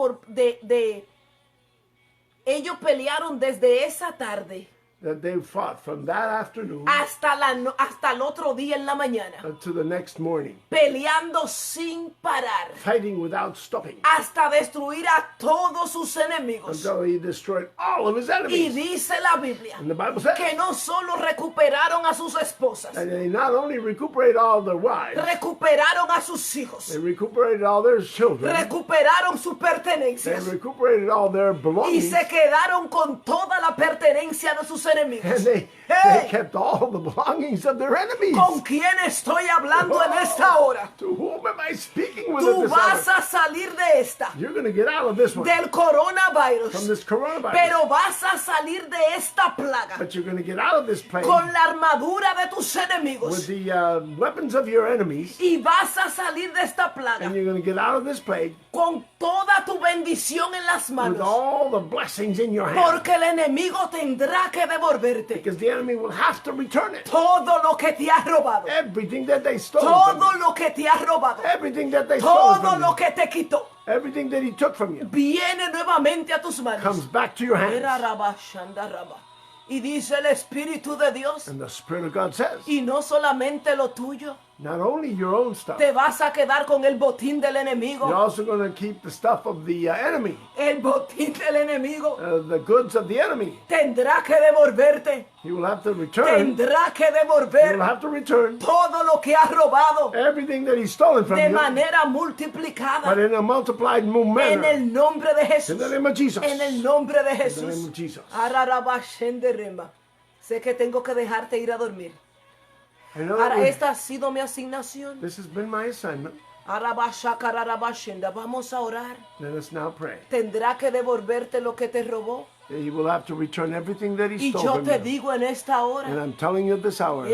ellos pelearon desde esa tarde
that they fought from that afternoon
hasta el otro día en la mañana,
to the next morning,
peleando sin parar
fighting without stopping
hasta destruir a todos sus enemigos.
until he destroyed all of his
Y
enemies.
dice la Biblia
And the Bible says
que no solo recuperaron a sus esposas,
that they not only recuperate all their wives,
recuperaron a sus hijos,
they recuperated all their children,
recuperaron sus
they
pertenencias
recuperated all their
y
belongings,
se quedaron con toda la pertenencia de sus enemigos.
and they
Hey,
kept all the belongings of their enemies.
¿con quién estoy hablando en esta hora?
To whom am I speaking with at
Tú
this
vas
hour?
a salir de esta,
You're going to get out of this one,
del
from
coronavirus,
this coronavirus,
pero vas a salir de esta plaga
but you're going to get out of this plague
con la armadura de tus
with
enemigos
the weapons of your enemies,
y vas a salir de esta plaga
and you're going to get out of this plague
con toda tu bendición en las
with
manos,
all the blessings in your hand,
porque el enemigo tendrá que devolverte
because the enemy will have to return it.
todo lo que te ha robado,
Everything that they stole
todo
from you,
lo que te ha robado,
everything that they stole
todo
from
lo
you,
que te quitó,
everything that he took from you
viene nuevamente a tus manos.
comes back to your hands.
Y dice el Espíritu de Dios,
And the Spirit of God says,
y no solamente lo tuyo,
not only your own stuff,
te vas a quedar con el botín del
you're
enemigo.
also going to keep the stuff of the enemy,
El botín del enemigo
the goods of the enemy.
tendrá que devolverte,
He will have to return.
tendrá que
He will
devolver
have to return
todo lo que ha robado
everything that he's stolen from
de
you,
manera
but
multiplicada
in a multiplied
en
manner.
el nombre de
In
Jesús.
the name of Jesus.
En el nombre de
In the name
Jesús.
of Jesus.
Ararabashenderema. Sé que tengo que dejarte ir a dormir.
I know
Ahora, esta ha sido mi asignación.
this has been my assignment.
Vamos a orar.
Let us now pray.
Tendrá que devolverte lo que te robó.
He will have to return everything that he
Y
stole
yo
from
te
you.
digo en esta
And
hora,
I'm telling you this hour,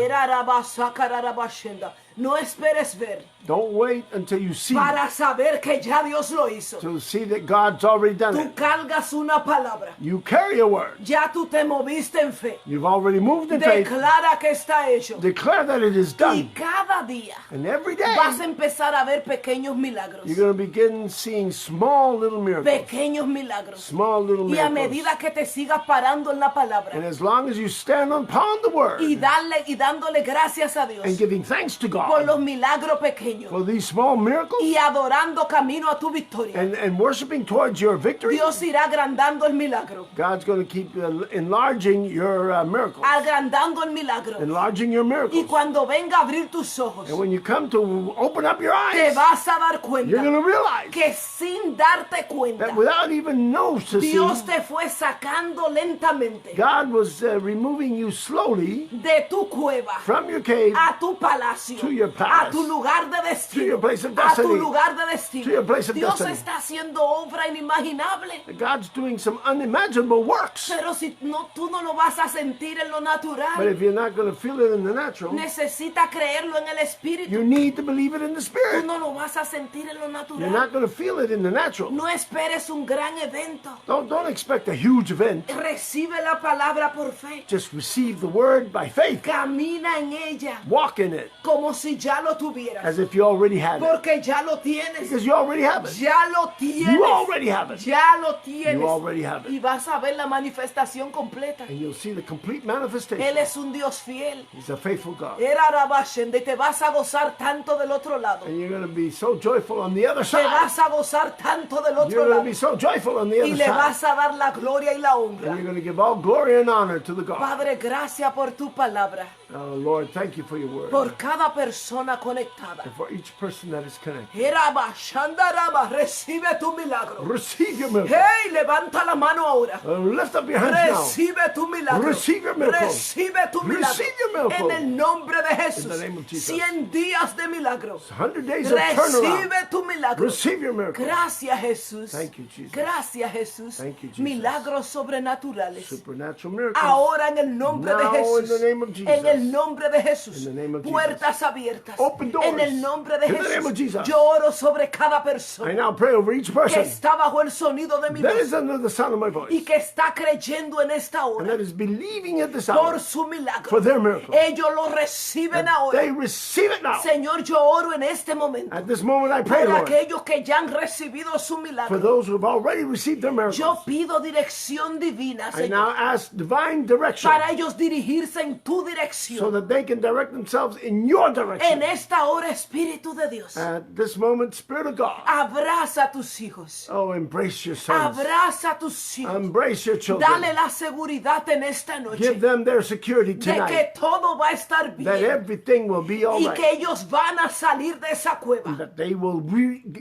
no esperes ver
don't wait until you see
para saber que ya Dios lo hizo.
to see that God's already done
Tú
it.
cargas una palabra.
You carry a word.
Ya tú te moviste en fe.
You've already moved in faith.
Declara que está hecho.
Declare that it is
Y
done.
cada día
And every day,
vas a empezar a ver pequeños milagros.
you're going to begin seeing small little miracles.
Pequeños milagros.
Small little
Y a
miracles.
medida que te sigas parando en la palabra
And as long as you stand upon the word
y dándole gracias a Dios
and giving thanks to
por los
God
milagros pequeños
for these small miracles
y adorando camino a tu victoria,
and worshiping towards your victory,
Dios irá agrandando el milagro.
God's going to keep enlarging your miracles.
Agrandando el milagro.
Enlarging your
Y
miracles.
cuando venga a abrir tus ojos,
And when you come to open up your
te
eyes,
vas a dar
you're
cuenta
going to realize
que sin darte cuenta,
that without even noticing,
Dios te fue sacando lentamente
God was removing you slowly
de tu cueva
from your cave
a tu palacio,
to your palace,
a tu lugar de
to
destino,
your place of
a tu
destiny,
lugar de
to
destino.
your place of
Dios
destiny.
está haciendo obra inimaginable.
God's doing some unimaginable works.
Pero si no, tú no lo vas a sentir en lo
But
natural,
if you're not going to feel it in the natural,
necesita creerlo en el espíritu.
you need to believe it in the
Tú
spirit.
no lo vas a sentir en lo
You're
natural.
not going to feel it in the natural.
No esperes un gran evento.
Don't expect a huge event.
Recibe la palabra por fe.
Just receive the word by faith.
Camina en ella
Walk in it
como si ya lo tuvieras.
as if you already had it.
Porque ya lo tienes.
Because you already have it.
Ya lo tienes.
You already have it.
Ya lo tienes.
You already have it.
Y vas a ver la manifestación completa.
And you'll see the complete
Él
manifestation.
es un Dios fiel.
He's a faithful God.
Era Rabashende, te vas a gozar tanto del otro lado.
And you're going to be so joyful on the other
Te
side.
vas a gozar tanto del
You're
otro
going to
lado.
be so joyful on the
Y
other
le
side.
vas a dar la gloria y la
And
honra.
you're going to give all glory and honor to the God.
Padre, gracias por tu palabra.
Oh, Lord, thank you for your word.
Por cada persona conectada.
And for each person that is connected.
Eraba, Shandaraba, recibe tu milagro.
Receive your miracle.
Hey, levanta la mano ahora.
Lift up your hands now.
Recibe tu milagro.
Receive your miracle.
Recibe tu milagro.
Receive your miracle.
En el nombre de Jesús.
In the name of Jesus.
100 días de milagro.
100 days of turnaround.
Recibe tu milagro.
Receive your miracle.
Gracias, Jesús.
Thank you, Jesus.
Gracias, Jesús.
Thank you, Jesus.
Milagros sobrenaturales.
Supernatural miracles.
Ahora en el nombre
Now
de Jesús.
in the name of Jesus.
En el nombre de Jesús.
In the name of Jesus.
Puertas abiertas.
Open doors.
En el nombre de
In the name of
Jesús.
Jesus.
Yo oro sobre cada
I
persona
now pray over each
que
person
está bajo el sonido de mi
that
voz
is under the sound of my voice
y que está creyendo en esta
and
hora
that is believing at this hour
por su milagro.
for their miracle.
Ellos lo reciben ahora.
They receive it now.
Señor, yo oro en este momento
At this moment I pray,
por
Lord,
aquellos que ya han recibido su
for
milagro.
those who have already received their
Yo
miracles.
pido dirección divina,
I
Señor,
now ask divine direction
para ellos dirigirse en tu
so
dirección.
that they can direct themselves in your
En
direction.
esta hora, Espíritu de Dios,
At this moment, Spirit of God,
abraza a tus hijos.
oh, embrace your sons.
Abraza a tus hijos.
Embrace your
Dale
children.
la seguridad en esta noche
Give them their security
de que
tonight.
todo va a estar
That
bien
everything will be all
y que
right.
ellos van a salir de esa cueva.
That they will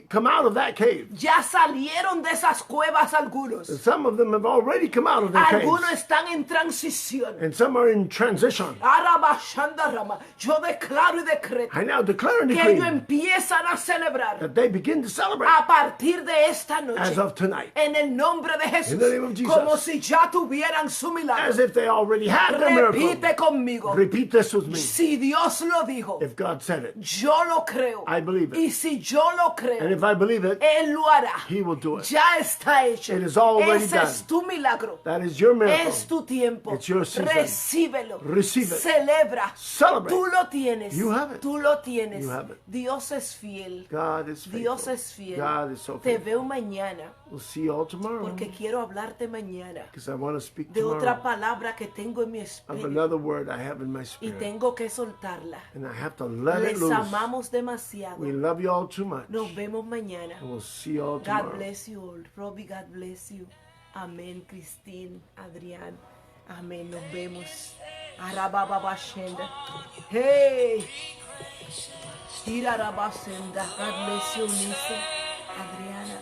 come out of that cave.
Ya salieron de esas cuevas algunos.
Some of them have already come out of their
Algunos
caves.
están en transición.
And some are in transition.
Arabashandarama. Yo declaro y decreto
I now declare and
que
decree
ellos empiezan a celebrar
that they begin to celebrate
a partir de esta
as
noche
of tonight.
en el nombre de Jesús,
In the name of Jesus.
como si ya tuvieran su
As
milagro.
if they already had their miracle.
Repite conmigo.
Repeat this with me.
Si Dios lo dijo,
If God said it,
yo lo creo.
I believe it.
Y si yo lo
And
creo,
if I believe it,
Él lo hará.
He will do it.
Ya está hecho.
It is already
Ese es
done.
tu milagro.
That is your miracle.
Es tu tiempo.
It's your season.
Recíbelo.
Receive it.
Celebra.
Celebrate.
Tú lo tienes.
You have it.
Tú lo tienes.
You have it.
Dios es fiel.
God is faithful.
Dios es fiel.
God is so
Te
faithful.
veo mañana
We'll see you all tomorrow.
porque quiero hablarte mañana
Because I want to speak
de otra
tomorrow
palabra que tengo en mi
of
espíritu
another word I have in my
y
spirit.
tengo que soltarla.
And I have to let it
Les
loose.
amamos demasiado.
We love you all too much.
Nos vemos mañana.
And we'll see you all
God
tomorrow.
bless you all. Robbie, God bless you. Amén, Christine, Adrián. Amén, nos vemos. Arabababashenda. Hey. Irarabasenda. God bless you, Lisa. Adriana.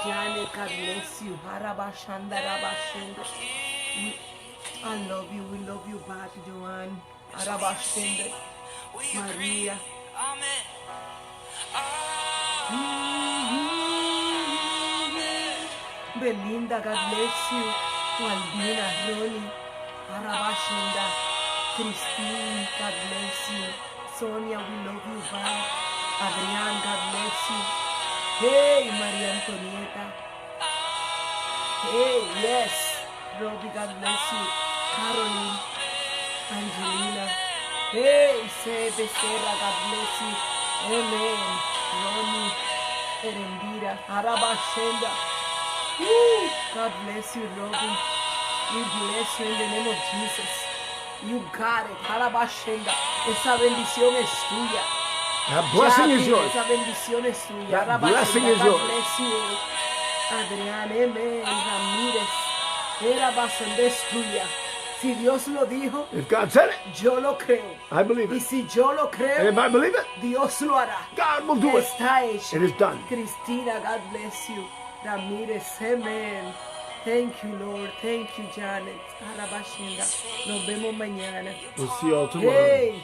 Janet, God bless you. Arabashanda, Rabashenda. I love you. We love you back, Joanne. Arabashende. Maria. Belinda, God bless you. Waldina, Ronnie. Arabashinda. Christine, God bless you. Sonia, we love you back. Adrian, God bless you. Hey, Maria Antonieta. Hey, yes. Robbie, God bless you. Caroline, Angelina. Hey, Sebe Serra, God bless you. Amen. Ronnie, Erendira, Arabashenda. God bless you, Robbie. We bless you in the name of Jesus. You got it. Arabashenda. Esa bendición es tuya.
That blessing is yours.
Esa bendición es tuya.
That blessing is yours.
God bless you. Adrián, amen. Ramírez. Era basanda es tuya. Si Dios lo dijo,
If God said it,
yo lo creo.
I believe
Y
it.
si yo lo
And
creo,
if I believe it,
Dios lo hará.
God will do it.
Está hecho.
It is done.
Cristina, God bless you. Ramírez, amen. Thank you, Lord. Thank you, Janet. Arabashinda. Nos vemos mañana.
We'll see you all tomorrow.
Hey.